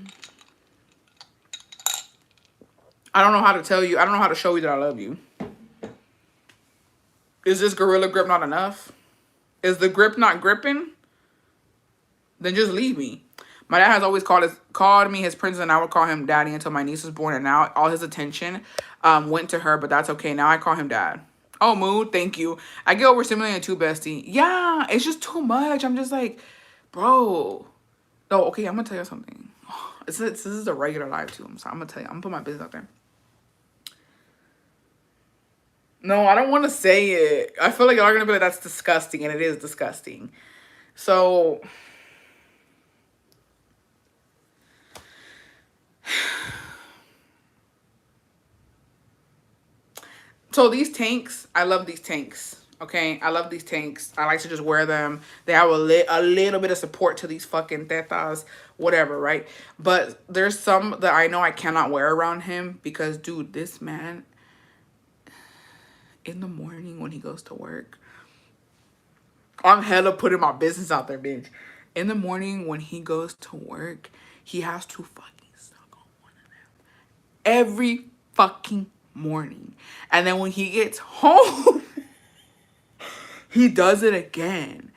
I don't know how to tell you. I don't know how to show you that I love you. Is this gorilla grip not enough? Is the grip not gripping? Then just leave me. My dad has always called me his princess, and I would call him daddy until my niece was born. And now all his attention went to her, but that's okay. Now I call him dad. Oh, mood. Thank you. I get overstimulated too, bestie. Yeah, it's just too much. I'm just like, bro. Oh, okay. I'm gonna tell you something. This is a regular live too. I'm sorry. I'm gonna tell you. I'm gonna put my business out there. No, I don't want to say it. I feel like y'all are going to be like, that's disgusting. And it is disgusting. So these tanks, I love these tanks. Okay, I love these tanks. I like to just wear them. They have a little bit of support to these fucking tetas, whatever, right? But there's some that I know I cannot wear around him because, dude, this man, in the morning when he goes to work, I'm hella putting my business out there, bitch. In the morning when he goes to work, he has to fucking suck on one of them every fucking morning. And then when he gets home, he does it again.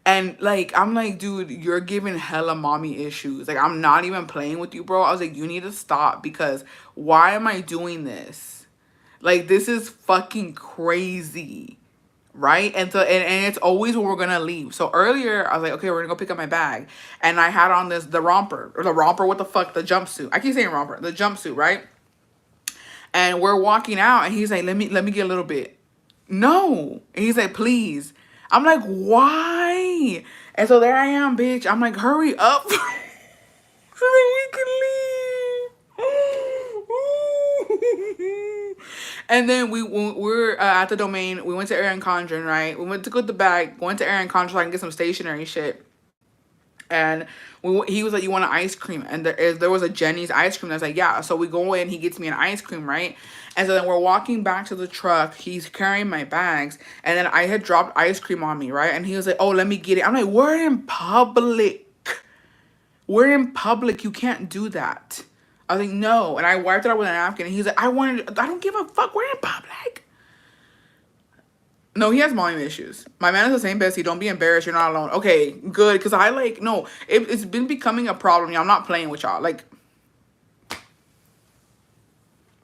And, like, I'm like, dude, you're giving hella mommy issues. Like, I'm not even playing with you, bro. I was like, you need to stop because why am I doing this? Like, this is fucking crazy. Right? And so and it's always when we're gonna leave. So earlier I was like, okay, we're gonna go pick up my bag. And I had on the romper. Or the romper, what the fuck? The jumpsuit. I keep saying romper, the jumpsuit, right? And we're walking out and he's like, let me get a little bit. No. And he's like, please. I'm like, why? And so there I am, bitch. I'm like, hurry up. So that we can leave. And then we're at the domain. We went to Erin Condren, right? We went to go to the bag, went to Erin Condren so I can get some stationery shit. And he was like, you want an ice cream? And there was a Jenny's ice cream. I was like, yeah. So we go in, he gets me an ice cream, right? And so then we're walking back to the truck. He's carrying my bags. And then I had dropped ice cream on me, right? And he was like, oh, let me get it. I'm like, we're in public. We're in public. You can't do that. I was like, no. And I wiped it out with a napkin. And he's like, I don't give a fuck. We're in public. No, he has volume issues. My man is the same, Bessie. Don't be embarrassed. You're not alone. Okay, good. Because no, it's been becoming a problem. I'm not playing with y'all. Like,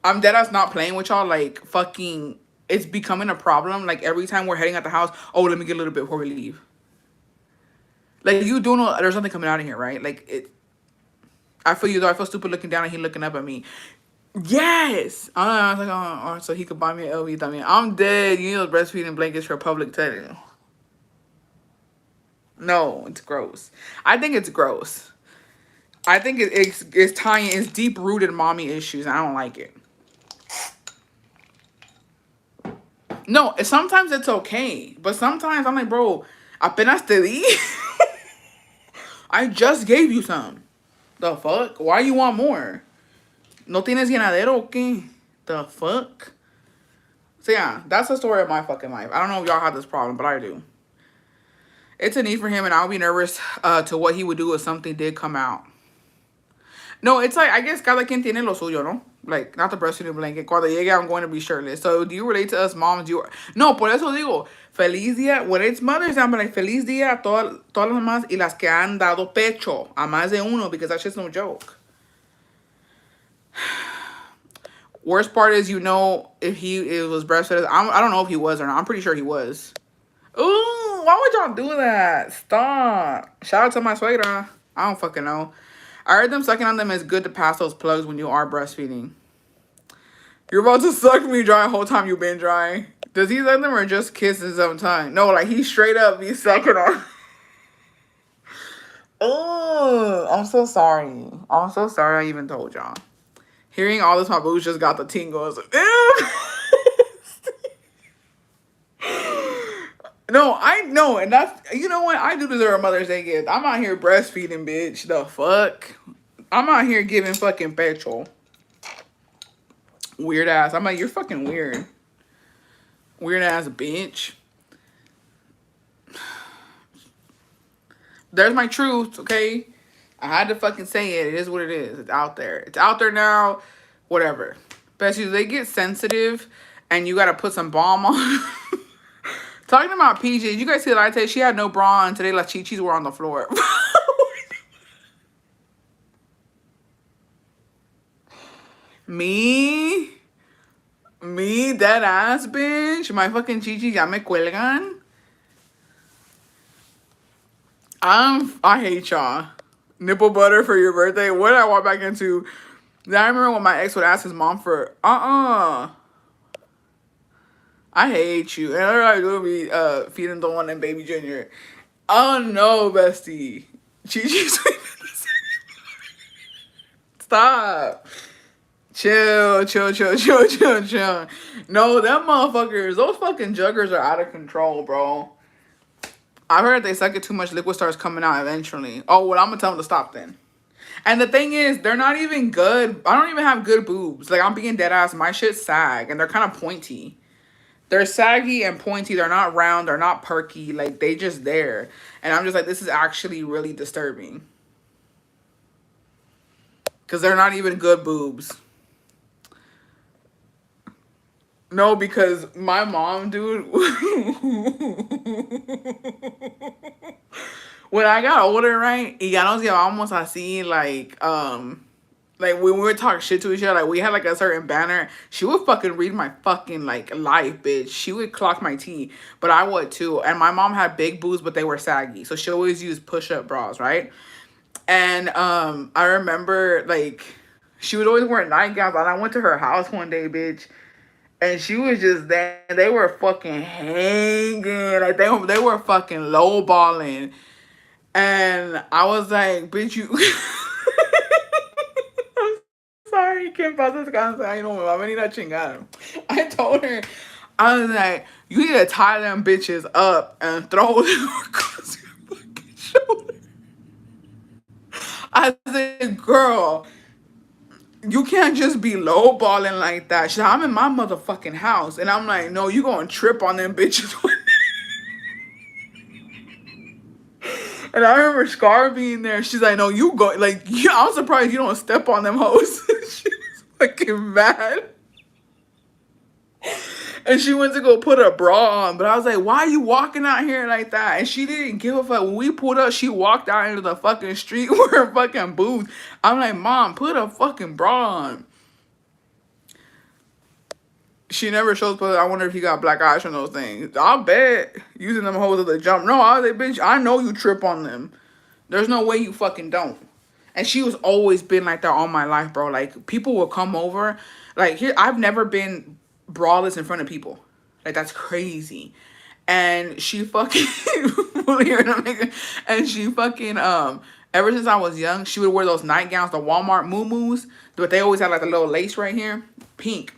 I'm dead ass not playing with y'all. Like, fucking, it's becoming a problem. Like, every time we're heading out the house, oh, let me get a little bit before we leave. Like, you do know there's something coming out of here, right? Like, I feel you though. I feel stupid looking down and he looking up at me. Yes. I was like, oh, so he could buy me an LV también. I'm dead. You need those breastfeeding blankets for public setting. No, it's gross. I think it's gross. I think it's tying, it's deep rooted mommy issues. And I don't like it. No, sometimes it's okay, but sometimes I'm like, bro, apenas te di. I just gave you some. The fuck? Why you want more? ¿No tienes llenadero o qué? The fuck? So yeah, that's the story of my fucking life. I don't know if y'all have this problem, but I do. It's a need for him, and I'll be nervous to what he would do if something did come out. No, it's like, I guess cada quien tiene lo suyo, ¿no? Like, not the breastfeeding blanket. Cuando llegue, I'm going to be shirtless. So, do you relate to us moms? No, por eso digo, feliz día. When it's Mother's Day, I'm like, feliz día a todas las mamás y las que han dado pecho. A más de uno, because that's just no joke. Worst part is, if it was breastfed. I don't know if he was or not. I'm pretty sure he was. Ooh, why would y'all do that? Stop. Shout out to my suegra. I don't fucking know. I heard them sucking on them is good to pass those plugs when you are breastfeeding. You're about to suck me dry the whole time you've been dry. Does he suck them or just kiss his own tongue? No, like he straight up be sucking on. Oh, I'm so sorry. I'm so sorry I even told y'all. Hearing all this, my boobs just got the tingles. No, I know, and that's, you know what? I do deserve a Mother's Day gift. I'm out here breastfeeding, bitch. The fuck? I'm out here giving fucking petrol. Weird ass. I'm like, you're fucking weird. Weird ass bitch. There's my truth, okay? I had to fucking say it. It is what it is. It's out there. It's out there now. Whatever. Especially they get sensitive and you gotta put some balm on. Talking about PJ, did you guys see the latte? She had no bra on. Today, las chichis were on the floor. Me, that ass bitch. My fucking chichis ya me cuelgan. I hate y'all. Nipple butter for your birthday. What did I walk back into? Then I remember when my ex would ask his mom for, I hate you. And I will be feeding the one and baby Junior. Oh no, bestie. Chi-Chi's stop. Chill. No, them motherfuckers, those fucking juggers are out of control, bro. I've heard if they suck it too much, liquid starts coming out eventually. Oh, well, I'm gonna tell them to stop then. And the thing is, they're not even good. I don't even have good boobs. Like, I'm being dead ass. My shit sag, and they're kind of pointy. They're saggy and pointy. They're not round. They're not perky. Like, they just there. And I'm just like, this is actually really disturbing. Because they're not even good boobs. No, because my mom, dude. When I got older, right? Y ya nos llevábamos así, like Like when we would talk shit to each other, like we had like a certain banner. She would fucking read my fucking like life, bitch. She would clock my tea, but I would too. And my mom had big boobs, but they were saggy, so she always used push-up bras, right? And I remember like she would always wear nightgowns. And I went to her house one day, bitch, and she was just there. They were fucking hanging, like they were fucking lowballing, and I was like, bitch, you. Sorry, Kim pasas cansa. Ay, no, me va a venir a chingar. I told her, I was like, you need to tie them bitches up and throw them across your fucking shoulder. I said, girl, you can't just be lowballing like that. She's like, I'm in my motherfucking house. And I'm like, no, you gonna trip on them bitches. And I remember Scar being there. She's like, no, you go. Like, yeah, I'm surprised you don't step on them hoes. She was fucking mad. And she went to go put a bra on. But I was like, why are you walking out here like that? And she didn't give a fuck. When we pulled up, she walked out into the fucking street with her fucking boobs. I'm like, Mom, put a fucking bra on. She never shows, but I wonder if he got black eyes from those things. I'll bet using them hoes as a jump. No, I was like, bitch, I know you trip on them. There's no way you fucking don't. And she was always been like that all my life, bro. Like, people will come over. Like, here, I've never been braless in front of people. Like, that's crazy. And she fucking, and she fucking, ever since I was young, she would wear those nightgowns, the Walmart moo-moos, but they always had like a little lace right here, pink.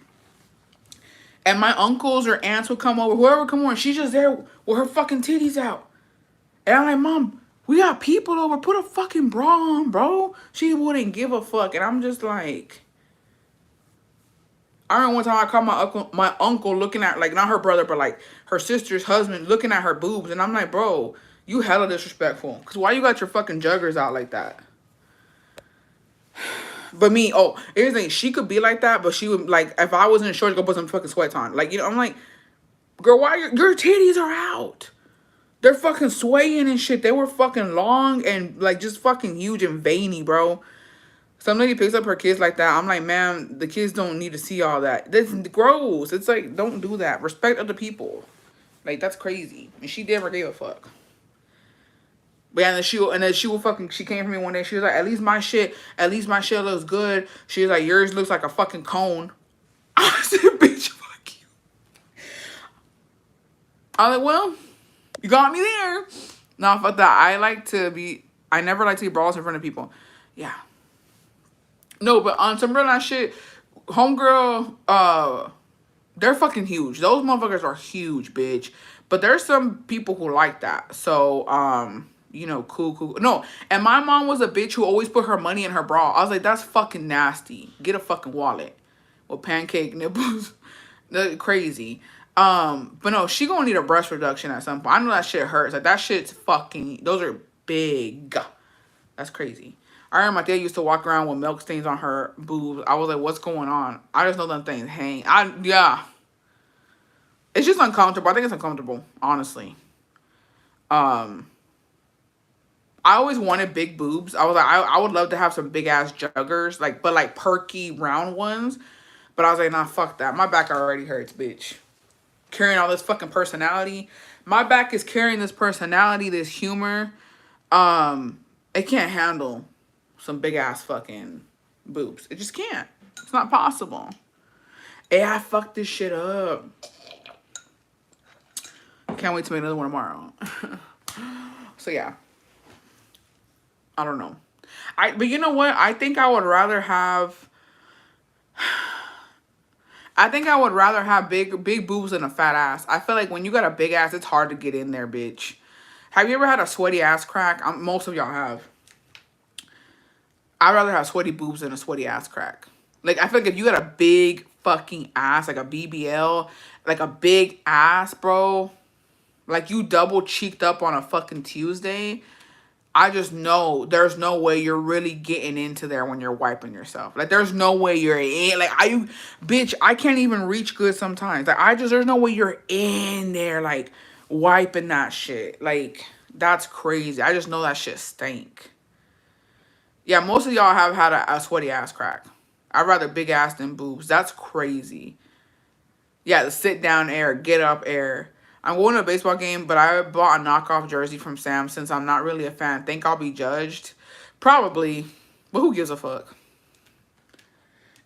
And my uncles or aunts would come over, whoever would come over, she's just there with her fucking titties out. And I'm like, Mom, we got people over, put a fucking bra on, bro. She wouldn't give a fuck. And I'm just like, I remember one time I caught my uncle looking at, like, not her brother, but like her sister's husband looking at her boobs. And I'm like, bro, you hella disrespectful. Because why you got your fucking juggers out like that? But me, oh, here's the thing. She could be like that, but she would, like, if I was in shorts, go put some fucking sweats on. Like, you know, I'm like, girl, why your titties are out? They're fucking swaying and shit. They were fucking long and, like, just fucking huge and veiny, bro. Some lady picks up her kids like that. I'm like, man, the kids don't need to see all that. That's gross. It's like, don't do that. Respect other people. Like, that's crazy. And she never gave a fuck. But yeah, and then she will fucking, she came for me one day. She was like, at least my shit looks good. She was like, yours looks like a fucking cone. I said, bitch, fuck you. I was like, well, you got me there. No, fuck that. I never like to be brawls in front of people. Yeah. No, but on some real ass shit, homegirl, they're fucking huge. Those motherfuckers are huge, bitch. But there's some people who like that. So, you know, cool. No, and my mom was a bitch who always put her money in her bra. I was like, that's fucking nasty. Get a fucking wallet with pancake nipples. That's crazy. But no, she gonna need a breast reduction at some point. I know that shit hurts. Like, that shit's fucking, those are big. That's crazy. I remember my dad used to walk around with milk stains on her boobs. I was like, what's going on? I just know them things hang. Yeah. It's just uncomfortable. I think it's uncomfortable, honestly. I always wanted big boobs. I was like, I would love to have some big ass juggers, like, but like perky round ones. But I was like, nah, fuck that. My back already hurts, bitch. Carrying all this fucking personality. My back is carrying this personality, this humor. It can't handle some big ass fucking boobs. It just can't. It's not possible. Hey, I fucked this shit up. Can't wait to make another one tomorrow. So yeah. I don't know. But you know what? I think I would rather have big boobs than a fat ass. I feel like when you got a big ass, it's hard to get in there, bitch. Have you ever had a sweaty ass crack? Most of y'all have. I'd rather have sweaty boobs than a sweaty ass crack. Like, I feel like if you got a big fucking ass, like a BBL, like a big ass, bro, like you double cheeked up on a fucking Tuesday, I just know there's no way you're really getting into there when you're wiping yourself. Like, there's no way you're in. Like, bitch, I can't even reach good sometimes. Like, there's no way you're in there, like, wiping that shit. Like, that's crazy. I just know that shit stank. Yeah, most of y'all have had a sweaty ass crack. I'd rather big ass than boobs. That's crazy. Yeah, the sit down air, get up air. I'm going to a baseball game, but I bought a knockoff jersey from Sam since I'm not really a fan. Think I'll be judged? Probably, but who gives a fuck?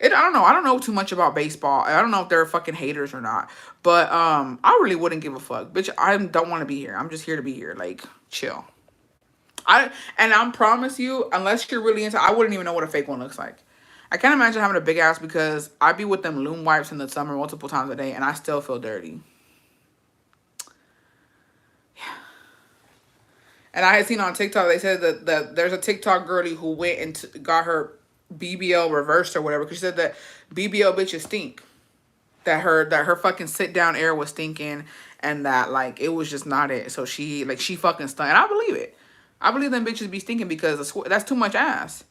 I don't know. I don't know too much about baseball. I don't know if they're fucking haters or not. But I really wouldn't give a fuck. Bitch, I don't want to be here. I'm just here to be here. Like, chill. I promise you, unless you're really into, I wouldn't even know what a fake one looks like. I can't imagine having a big ass because I be with them loom wipes in the summer multiple times a day and I still feel dirty. And I had seen on TikTok, they said that there's a TikTok girlie who went and got her BBL reversed or whatever because she said that BBL bitches stink. That her fucking sit down air was stinking and that like it was just not it. So she fucking stunk. And I believe it. I believe them bitches be stinking because that's too much ass.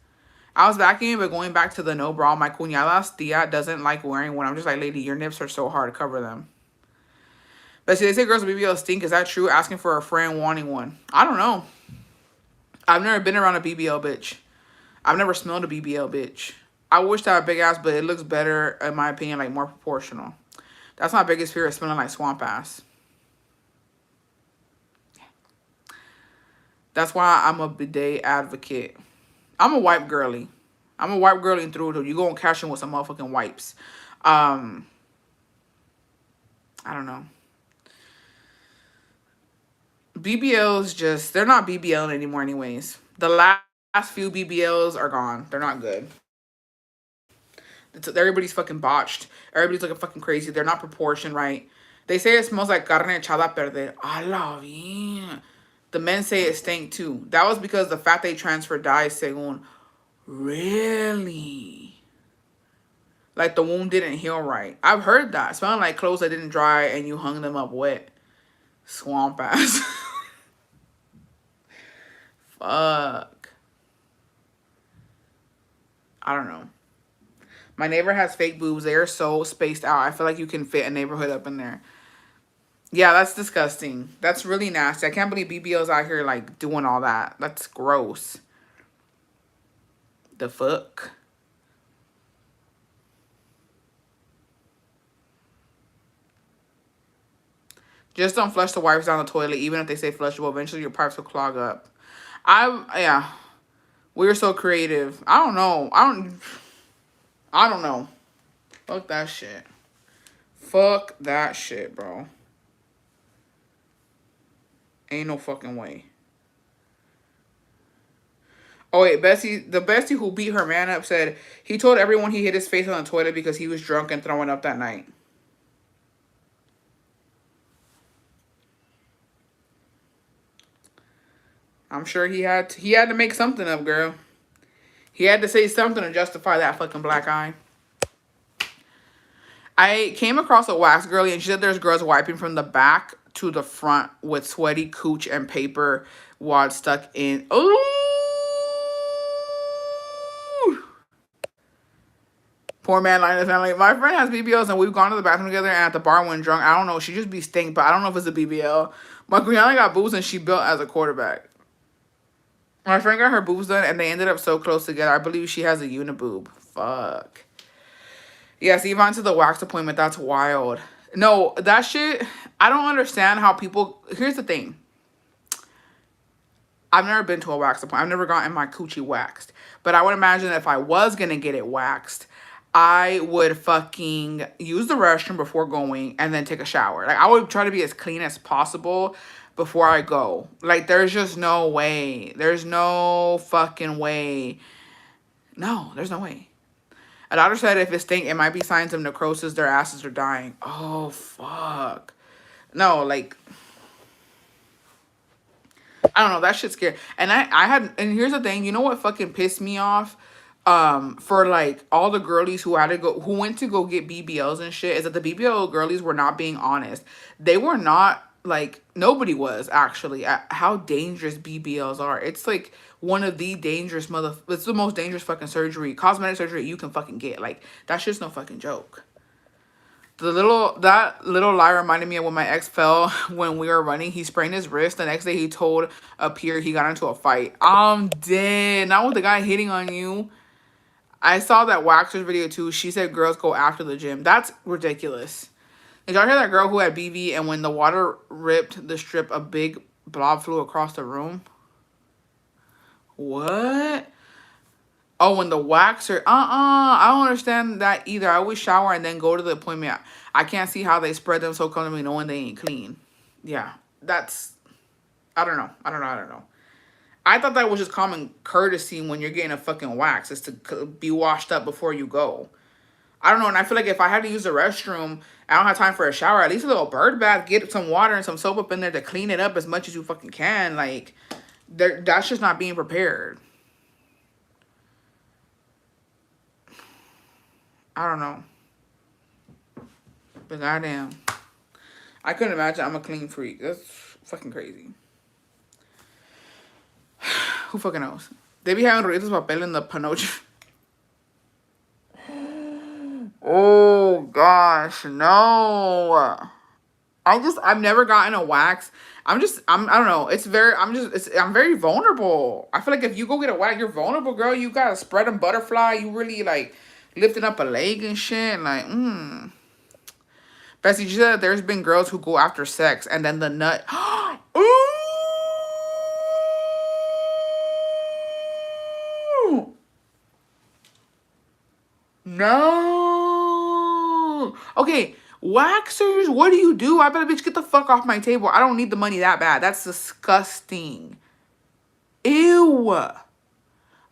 I was vacuuming, but going back to the no bra, my cuñada tia doesn't like wearing one. I'm just like, lady, your nips are so hard to cover them. But see, they say girls with BBL stink. Is that true? Asking for a friend wanting one. I don't know. I've never been around a BBL bitch. I've never smelled a BBL bitch. I wish to have a big ass, but it looks better, in my opinion, like more proportional. That's my biggest fear, is smelling like swamp ass. That's why I'm a bidet advocate. I'm a wipe girly. I'm a wipe girly and through. You go and cash in with some motherfucking wipes. I don't know. BBLs just, they're not BBL anymore anyways. The last few BBLs are gone. They're not good. Everybody's fucking botched. Everybody's looking fucking crazy. They're not proportioned right. They say it smells like carne echada a perder. A la bien. The men say it stank too. That was because the fat they transfer dies, según. Really? Like the wound didn't heal right. I've heard that. Smelling like clothes that didn't dry and you hung them up wet. Swamp ass. Fuck. I don't know. My neighbor has fake boobs. They are so spaced out. I feel like you can fit a neighborhood up in there. Yeah, that's disgusting. That's really nasty. I can't believe BBL's out here like doing all that. That's gross. The fuck? Just don't flush the wipes down the toilet, even if they say flushable. Eventually your pipes will clog up. Yeah. We're so creative. I don't know. I don't know. Fuck that shit. Fuck that shit, bro. Ain't no fucking way. Oh wait, the bestie who beat her man up said he told everyone he hit his face on the toilet because he was drunk and throwing up that night. I'm sure he had to make something up, girl. He had to say something to justify that fucking black eye. I came across a wax girlie and she said there's girls wiping from the back to the front with sweaty cooch and paper wad stuck in. Ooh! Poor man lying in his family. My friend has BBLs and we've gone to the bathroom together and at the bar when drunk. I don't know. She just be stink, but I don't know if it's a BBL. My Brianna got boobs and she built as a quarterback. My friend got her boobs done and they ended up so close together. I believe she has a uniboob. Fuck. Yes, even to the wax appointment. That's wild. No, that shit, I don't understand how people... Here's the thing. I've never been to a wax appointment. I've never gotten my coochie waxed. But I would imagine if I was going to get it waxed, I would fucking use the restroom before going and then take a shower. Like, I would try to be as clean as possible before I go. Like, there's just no way. There's no fucking way. No, there's no way. A doctor said if it stink, it might be signs of necrosis. Their asses are dying. Oh, fuck. No, like... I don't know. That shit's scary. And and here's the thing. You know what fucking pissed me off? For like all the girlies who went to go get BBLs and shit, is that the BBL girlies were not being honest. They were not, like, nobody was actually at how dangerous BBLs are. It's like one of the dangerous it's the most dangerous fucking cosmetic surgery you can fucking get. Like, that shit's no fucking joke. That little lie reminded me of when my ex fell when we were running. He sprained his wrist. The next day he told a peer he got into a fight. I'm dead. Not with the guy hitting on you. I saw that Waxer's video too. She said girls go after the gym. That's ridiculous. Did y'all hear that girl who had BV and when the water ripped the strip, a big blob flew across the room? What? Oh, when the waxer, I don't understand that either. I always shower and then go to the appointment. I can't see how they spread them so comfortably knowing they ain't clean. Yeah, that's, I don't know. I thought that was just common courtesy when you're getting a fucking wax, is to be washed up before you go. I don't know, and I feel like if I had to use the restroom, I don't have time for a shower, at least a little bird bath, get some water and some soap up in there to clean it up as much as you fucking can. Like, that's just not being prepared. I don't know. But goddamn. I couldn't imagine I'm a clean freak. That's fucking crazy. Who fucking knows? They be having rollitos de papel in the panoche. Oh, gosh. No. I've never gotten a wax. I don't know. I'm very vulnerable. I feel like if you go get a wax, you're vulnerable, girl. You gotta spread them butterfly. You really, like, lifting up a leg and shit. Like, Bessie, you said that there's been girls who go after sex and then the nut. Ooh! No. Okay, waxers, what do? I better bitch get the fuck off my table. I don't need the money that bad. That's disgusting. Ew.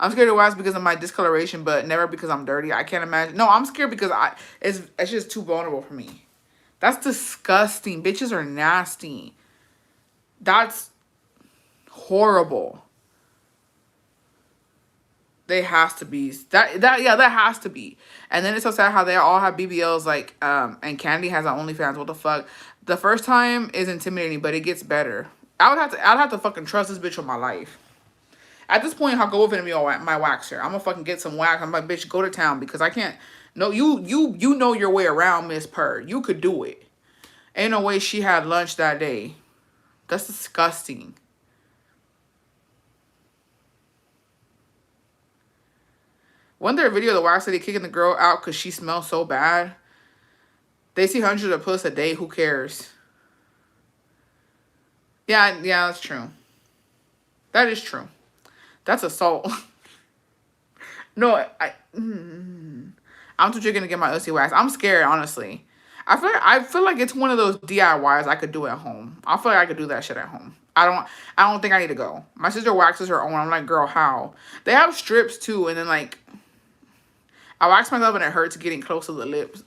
I'm scared to wax because of my discoloration, but never because I'm dirty. I can't imagine. No, I'm scared because it's just too vulnerable for me. That's disgusting. Bitches are nasty. That's horrible. They has to be that has to be. And then it's so sad how they all have BBLs, like and Candy has her OnlyFans. What the fuck? The first time is intimidating, but it gets better. I'd have to fucking trust this bitch with my life. At this point, I'll go finna be my waxer. I'm gonna fucking get some wax. I'm like, bitch, go to town because I can't. No, you know your way around Miss Purr. You could do it. Ain't no way she had lunch that day. That's disgusting. Wasn't there a video of the wax lady kicking the girl out because she smells so bad? They see hundreds of puss a day. Who cares? Yeah, that's true. That is true. That's assault. No, I'm too chicken to get my ussy wax. I'm scared, honestly. I feel like it's one of those DIYs I could do at home. I feel like I could do that shit at home. I don't think I need to go. My sister waxes her own. I'm like, girl, how? They have strips too, and then like I wax myself and it hurts getting close to the lips.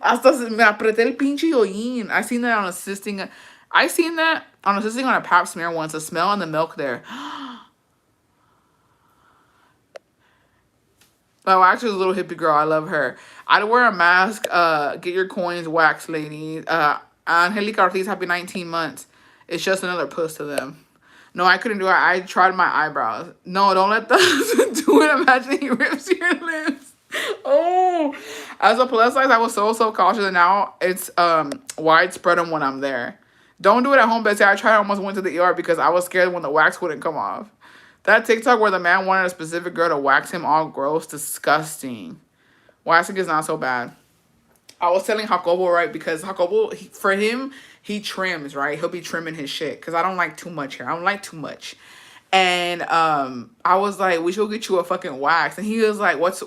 Hasta me apreté el pinche hollín. I seen that on assisting on a pap smear once. The smell and the milk there. My wax is a little hippie girl. I love her. I'd wear a mask. Get your coins, wax lady. Angelica Ortiz, happy 19 months. It's just another puss to them. No, I couldn't do it. I tried my eyebrows. No, don't let them do it. Imagine he rips your lips. Oh, as a plus size, I was so cautious, and now it's widespread on when I'm there. Don't do it at home, Betsy. I tried. I almost went to the ER because I was scared when the wax wouldn't come off. That TikTok where the man wanted a specific girl to wax him, all gross, disgusting. Waxing is not so bad. I was telling Jacobo, right, because Jacobo, for him, he trims, right? He'll be trimming his shit because I don't like too much hair. I don't like too much. And I was like, we should get you a fucking wax. And he was like, what's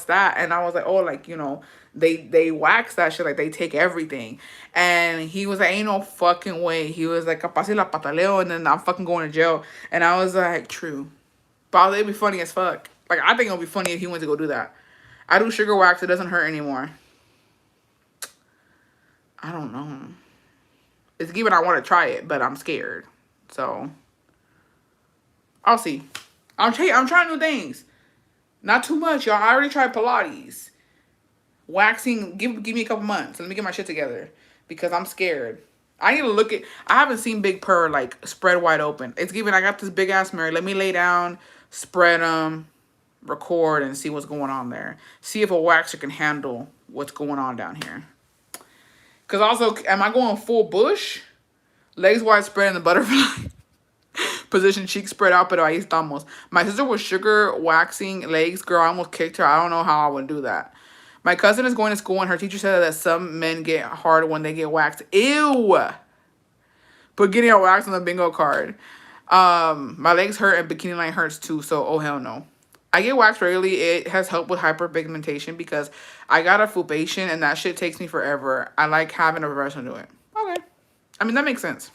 that? And I was like, oh, like, you know, they wax that shit, like they take everything. And he was like, ain't no fucking way. He was like, capaz si la pataleo, and then I'm fucking going to jail. And I was like, true. But it'd be funny as fuck. Like, I think it'll be funny if he went to go do that. I do sugar wax. It doesn't hurt anymore. I don't know. It's given I want to try it, but I'm scared. So I'll see. I'm trying new things. Not too much, y'all. I already tried Pilates. Waxing, give me a couple months. Let me get my shit together. Because I'm scared. I need to look at... I haven't seen Big Purr, like, spread wide open. It's given, I got this big-ass mirror. Let me lay down, spread them. record and see what's going on there. See if a waxer can handle what's going on down here. Because also, am I going full bush? Legs wide spread in the butterfly position, cheeks spread out, pero ahí estamos. My sister was sugar waxing legs. Girl, I almost kicked her. I don't know how I would do that. My cousin is going to school and her teacher said that some men get hard when they get waxed. Ew! Put getting a wax on the bingo card. My legs hurt and bikini line hurts too, so oh hell no. I get waxed regularly. It has helped with hyperpigmentation because I got a fupation and that shit takes me forever. I like having a professional do it. Okay. I mean, that makes sense.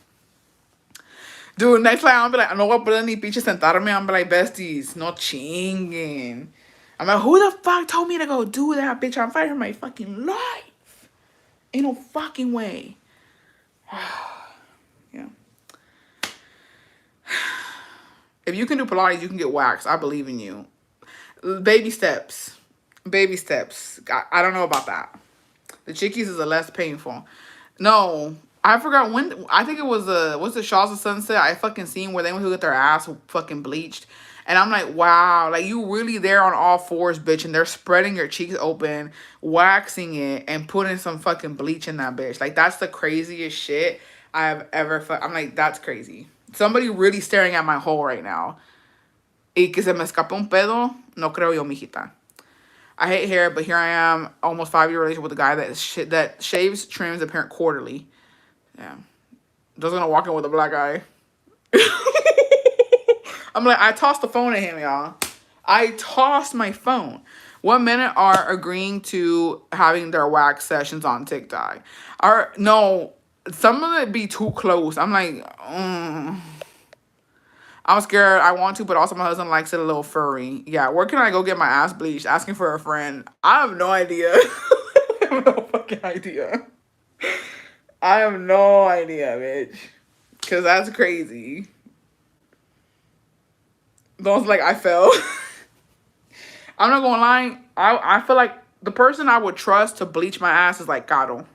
Dude, next time I'll be like, no voy a poder ni pinche sentarme. I'm be like, besties, no chinguen. I'm like, who the fuck told me to go do that, bitch? I'm fighting for my fucking life. Ain't no fucking way. Yeah. If you can do Pilates, you can get waxed. I believe in you. Baby steps. Baby steps. I don't know about that. The chickies is a less painful. No. I forgot when. I think it was what's the Shaws of Sunset? I fucking seen where they went to get their ass fucking bleached. And I'm like, wow, like you really there on all fours, bitch. And they're spreading your cheeks open, waxing it, and putting some fucking bleach in that bitch. Like that's the craziest shit I've ever felt. I'm like, that's crazy. Somebody really staring at my hole right now. Y que se me escapa un pedo, no creo yo, mijita. I hate hair, but here I am, almost 5-year relationship with a guy that shaves, trims, and parent quarterly. Yeah. Just gonna walk in with a black eye. I'm like, I tossed the phone at him, y'all. I tossed my phone. What men are agreeing to having their wax sessions on TikTok? No, some of it be too close. I'm like, I'm scared. I want to, but also my husband likes it a little furry. Yeah, where can I go get my ass bleached? Asking for a friend. I have no idea. I have no fucking idea. I have no idea, bitch. Because that's crazy. Those like I fell. I'm not gonna lie. I feel like the person I would trust to bleach my ass is like Caro.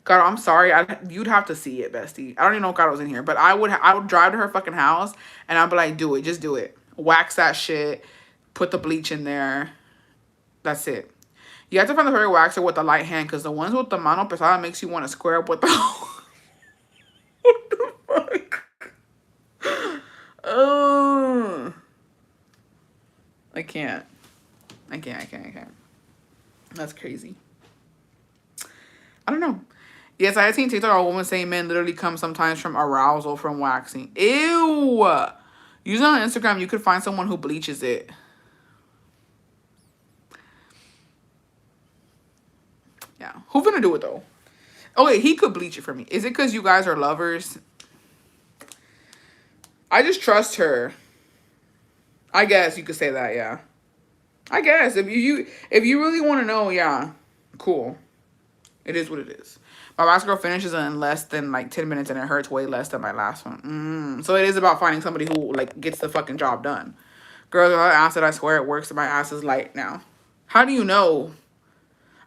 Caro, I'm sorry. You'd have to see it, bestie. I don't even know if Caro's in here, but I would drive to her fucking house and I'd be like, do it. Just do it. Wax that shit. Put the bleach in there. That's it. You have to find the perfect waxer with the light hand because the ones with the mano pesada makes you want to square up with the... What the fuck? Oh. I can't. That's crazy. I don't know. Yes, I had seen TikTok a woman saying men literally come sometimes from arousal from waxing. Ew! Using on Instagram, you could find someone who bleaches it. Yeah. Who finna do it, though? Oh, wait, he could bleach it for me. Is it because you guys are lovers? I just trust her. I guess you could say that, yeah. I guess. If you really want to know, yeah. Cool. It is what it is. My last girl finishes in less than like 10 minutes and it hurts way less than my last one. So it is about finding somebody who like gets the fucking job done. Girls, I acid, I swear it works. My ass is light now. How do you know?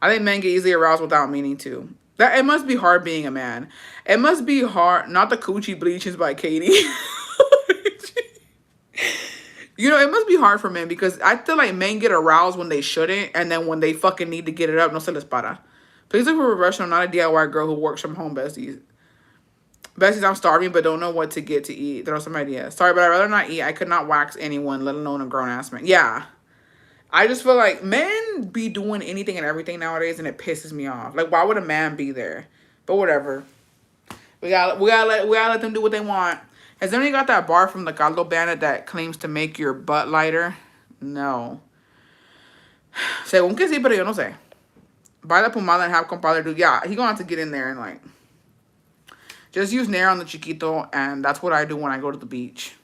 I think men get easily aroused without meaning to. That it must be hard being a man. It must be hard. Not the coochie bleaches by Katie. You know, it must be hard for men because I feel like men get aroused when they shouldn't, and then when they fucking need to get it up, no se les para. Please look for a professional, not a DIY girl who works from home, besties. Besties, I'm starving but don't know what to get to eat. Throw some ideas. Sorry, but I'd rather not eat. I could not wax anyone, let alone a grown-ass man. Yeah. I just feel like men be doing anything and everything nowadays, and it pisses me off. Like, why would a man be there? But whatever. We gotta let them do what they want. Has anyone got that bar from the Caldo Bandit that claims to make your butt lighter? No. Según que sí, pero yo no sé. Buy the pomada and have compadre do. Yeah, he gonna have to get in there and like just use Nair on the chiquito, and that's what I do when I go to the beach.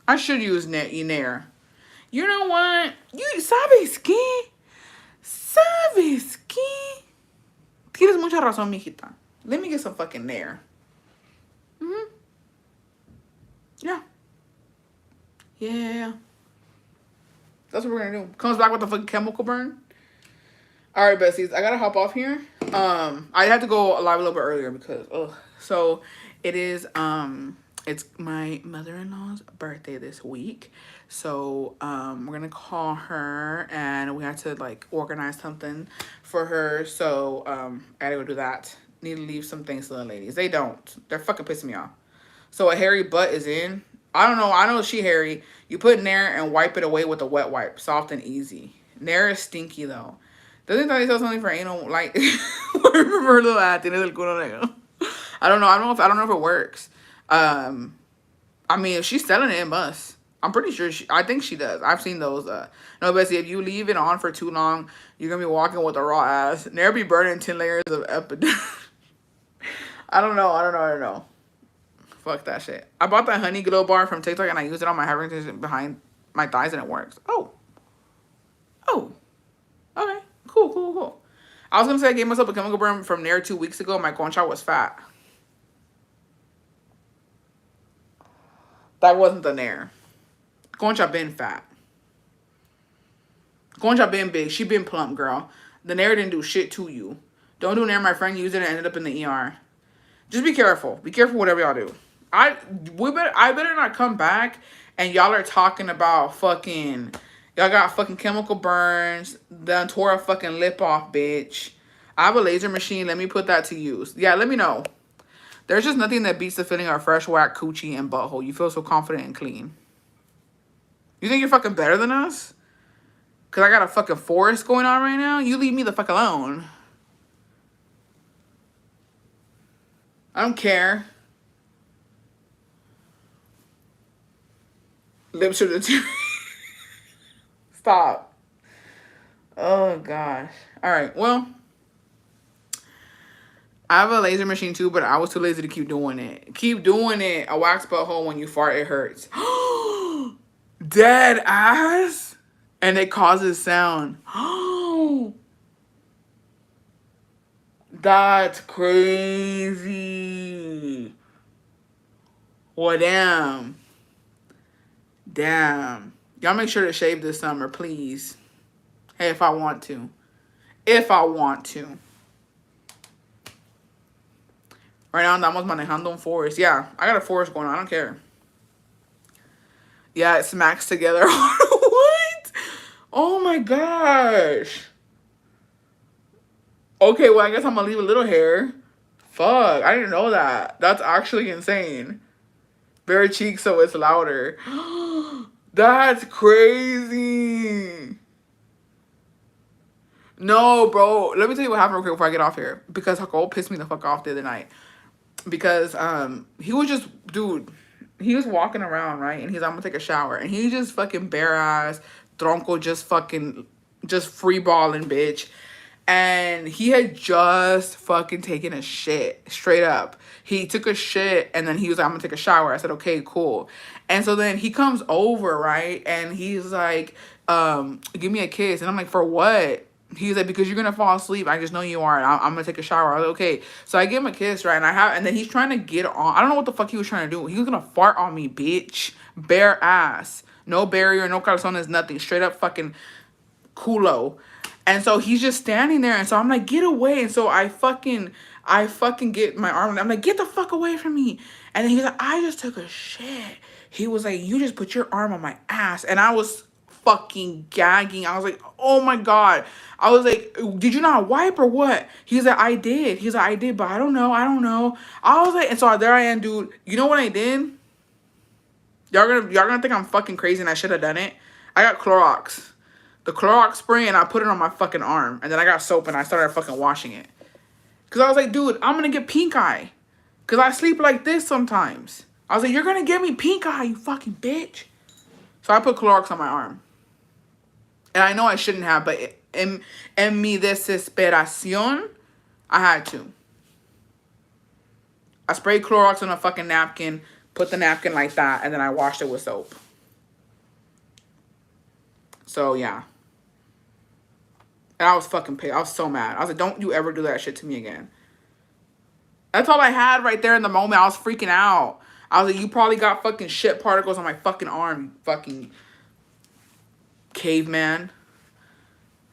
I should use Nair. You know what? ¿Sabes qué? ¿Sabes qué? Tienes mucha razón, mijita. Let me get some fucking Nair. Yeah. Yeah. That's what we're gonna do. Comes back with the fucking chemical burn. Alright, besties. I gotta hop off here. I had to go live a little bit earlier because so it is it's my mother-in-law's birthday this week. So we're gonna call her and we had to like organize something for her. So I gotta go do that. Need to leave some things to the ladies. They don't. They're fucking pissing me off. So a hairy butt is in. I don't know. I know she hairy. You put Nair and wipe it away with a wet wipe. Soft and easy. Nair is stinky though. Doesn't they sell something for anal like for little acting del culo negro? I don't know. I don't know if it works. I mean, if she's selling it, it must. I'm pretty sure I think she does. I've seen those. No, Bessie, if you leave it on for too long, you're gonna be walking with a raw ass. Never be burning 10 layers of epidermis. I don't know. Fuck that shit. I bought that honey glow bar from TikTok and I use it on my hypertension behind my thighs and it works. Oh. Okay. Cool. I was gonna say I gave myself a chemical burn from Nair 2 weeks ago. My concha was fat. That wasn't the Nair. Concha been fat. Concha been big. She been plump, girl. The Nair didn't do shit to you. Don't do Nair. My friend used it and ended up in the ER. Just be careful. Be careful whatever y'all do. I better not come back and y'all are talking about fucking, y'all got fucking chemical burns, done tore a fucking lip off, bitch. I have a laser machine. Let me put that to use. Yeah, let me know. There's just nothing that beats the feeling of a fresh whack coochie and butthole. You feel so confident and clean. You think you're fucking better than us? Because I got a fucking forest going on right now? You leave me the fuck alone. I don't care. Lips are the Stop. Oh, gosh. All right, well. I have a laser machine too, but I was too lazy to keep doing it. Keep doing it. A wax butthole when you fart, it hurts. Dead ass. And it causes sound. That's crazy. Well, damn. Y'all make sure to shave this summer, please. Hey, if I want to. Right now, andamos manejando un forest. Yeah, I got a forest going on. I don't care. Yeah, it smacks together. What? Oh my gosh. Okay, well, I guess I'm gonna leave a little hair. Fuck, I didn't know that. That's actually insane. Bare cheek so it's louder. That's crazy. No, bro. Let me tell you what happened real quick before I get off here. Because Jacob pissed me the fuck off the other night. Because he was just, dude, he was walking around, right? And he's like, I'm gonna take a shower. And he just fucking bare ass, tronco, just free balling, bitch. And he had just fucking taken a shit, straight up. He took a shit and then he was like, I'm gonna take a shower. I said, okay, cool. And so then he comes over, right? And he's like, give me a kiss. And I'm like, for what? He's like, because you're gonna fall asleep. I just know you are. I'm gonna take a shower. I was like, okay. So I give him a kiss, right? And then he's trying to get on. I don't know what the fuck he was trying to do. He was gonna fart on me, bitch. Bare ass. No barrier, no calzones, nothing. Straight up fucking culo. And so he's just standing there. And so I'm like, get away. And so I fucking get my arm. I'm like, get the fuck away from me. And then he's like, I just took a shit. He was like, you just put your arm on my ass. And I was fucking gagging. I was like, oh my God. I was like, did you not wipe or what? He's like, I did. He's like, I did, but I don't know. I was like, and so there I am, dude. You know what I did? Y'all gonna think I'm fucking crazy and I should have done it. I got Clorox. The Clorox spray, and I put it on my fucking arm. And then I got soap and I started fucking washing it. Because I was like, dude, I'm going to get pink eye. Because I sleep like this sometimes. I was like, you're going to give me pink eye, you fucking bitch. So I put Clorox on my arm. And I know I shouldn't have, but en mi desesperación, I had to. I sprayed Clorox on a fucking napkin, put the napkin like that, and then I washed it with soap. So, yeah. And I was fucking pissed. I was so mad. I was like, don't you ever do that shit to me again. That's all I had right there in the moment. I was freaking out. I was like, you probably got fucking shit particles on my fucking arm, you fucking caveman.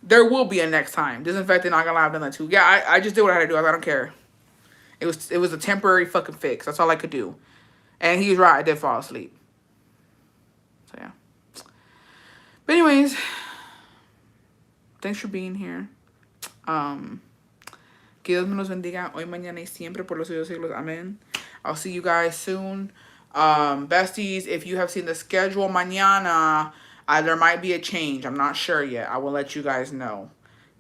There will be a next time. Disinfectant, not gonna lie, I've done that too. Yeah, I just did what I had to do. I don't care. It was a temporary fucking fix. That's all I could do. And he's right, I did fall asleep. So yeah. But anyways, thanks for being here. Que Dios me los bendiga hoy, mañana y siempre por los siglos de siglos. Amen. I'll see you guys soon. Besties, if you have seen the schedule mañana, there might be a change. I'm not sure yet. I will let you guys know.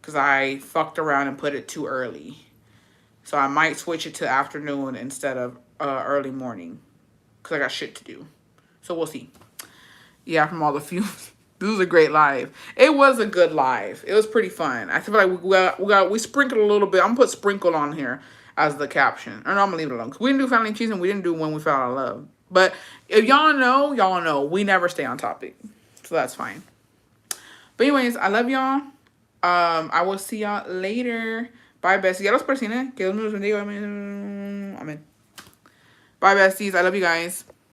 Because I fucked around and put it too early. So I might switch it to afternoon instead of early morning. Because I got shit to do. So we'll see. Yeah, from all the fumes. This was a great live. It was a good live. It was pretty fun. I feel like we sprinkled a little bit. I'm gonna put sprinkle on here as the caption. Or no, I'm gonna leave it alone. Cause we didn't do family cheese and we didn't do when we fell out of love. But if y'all know, y'all know. We never stay on topic. So that's fine. But anyways, I love y'all. I will see y'all later. Bye, besties. Ya los persiné. Que Dios me los bendiga. Amen. Bye, besties. I love you guys.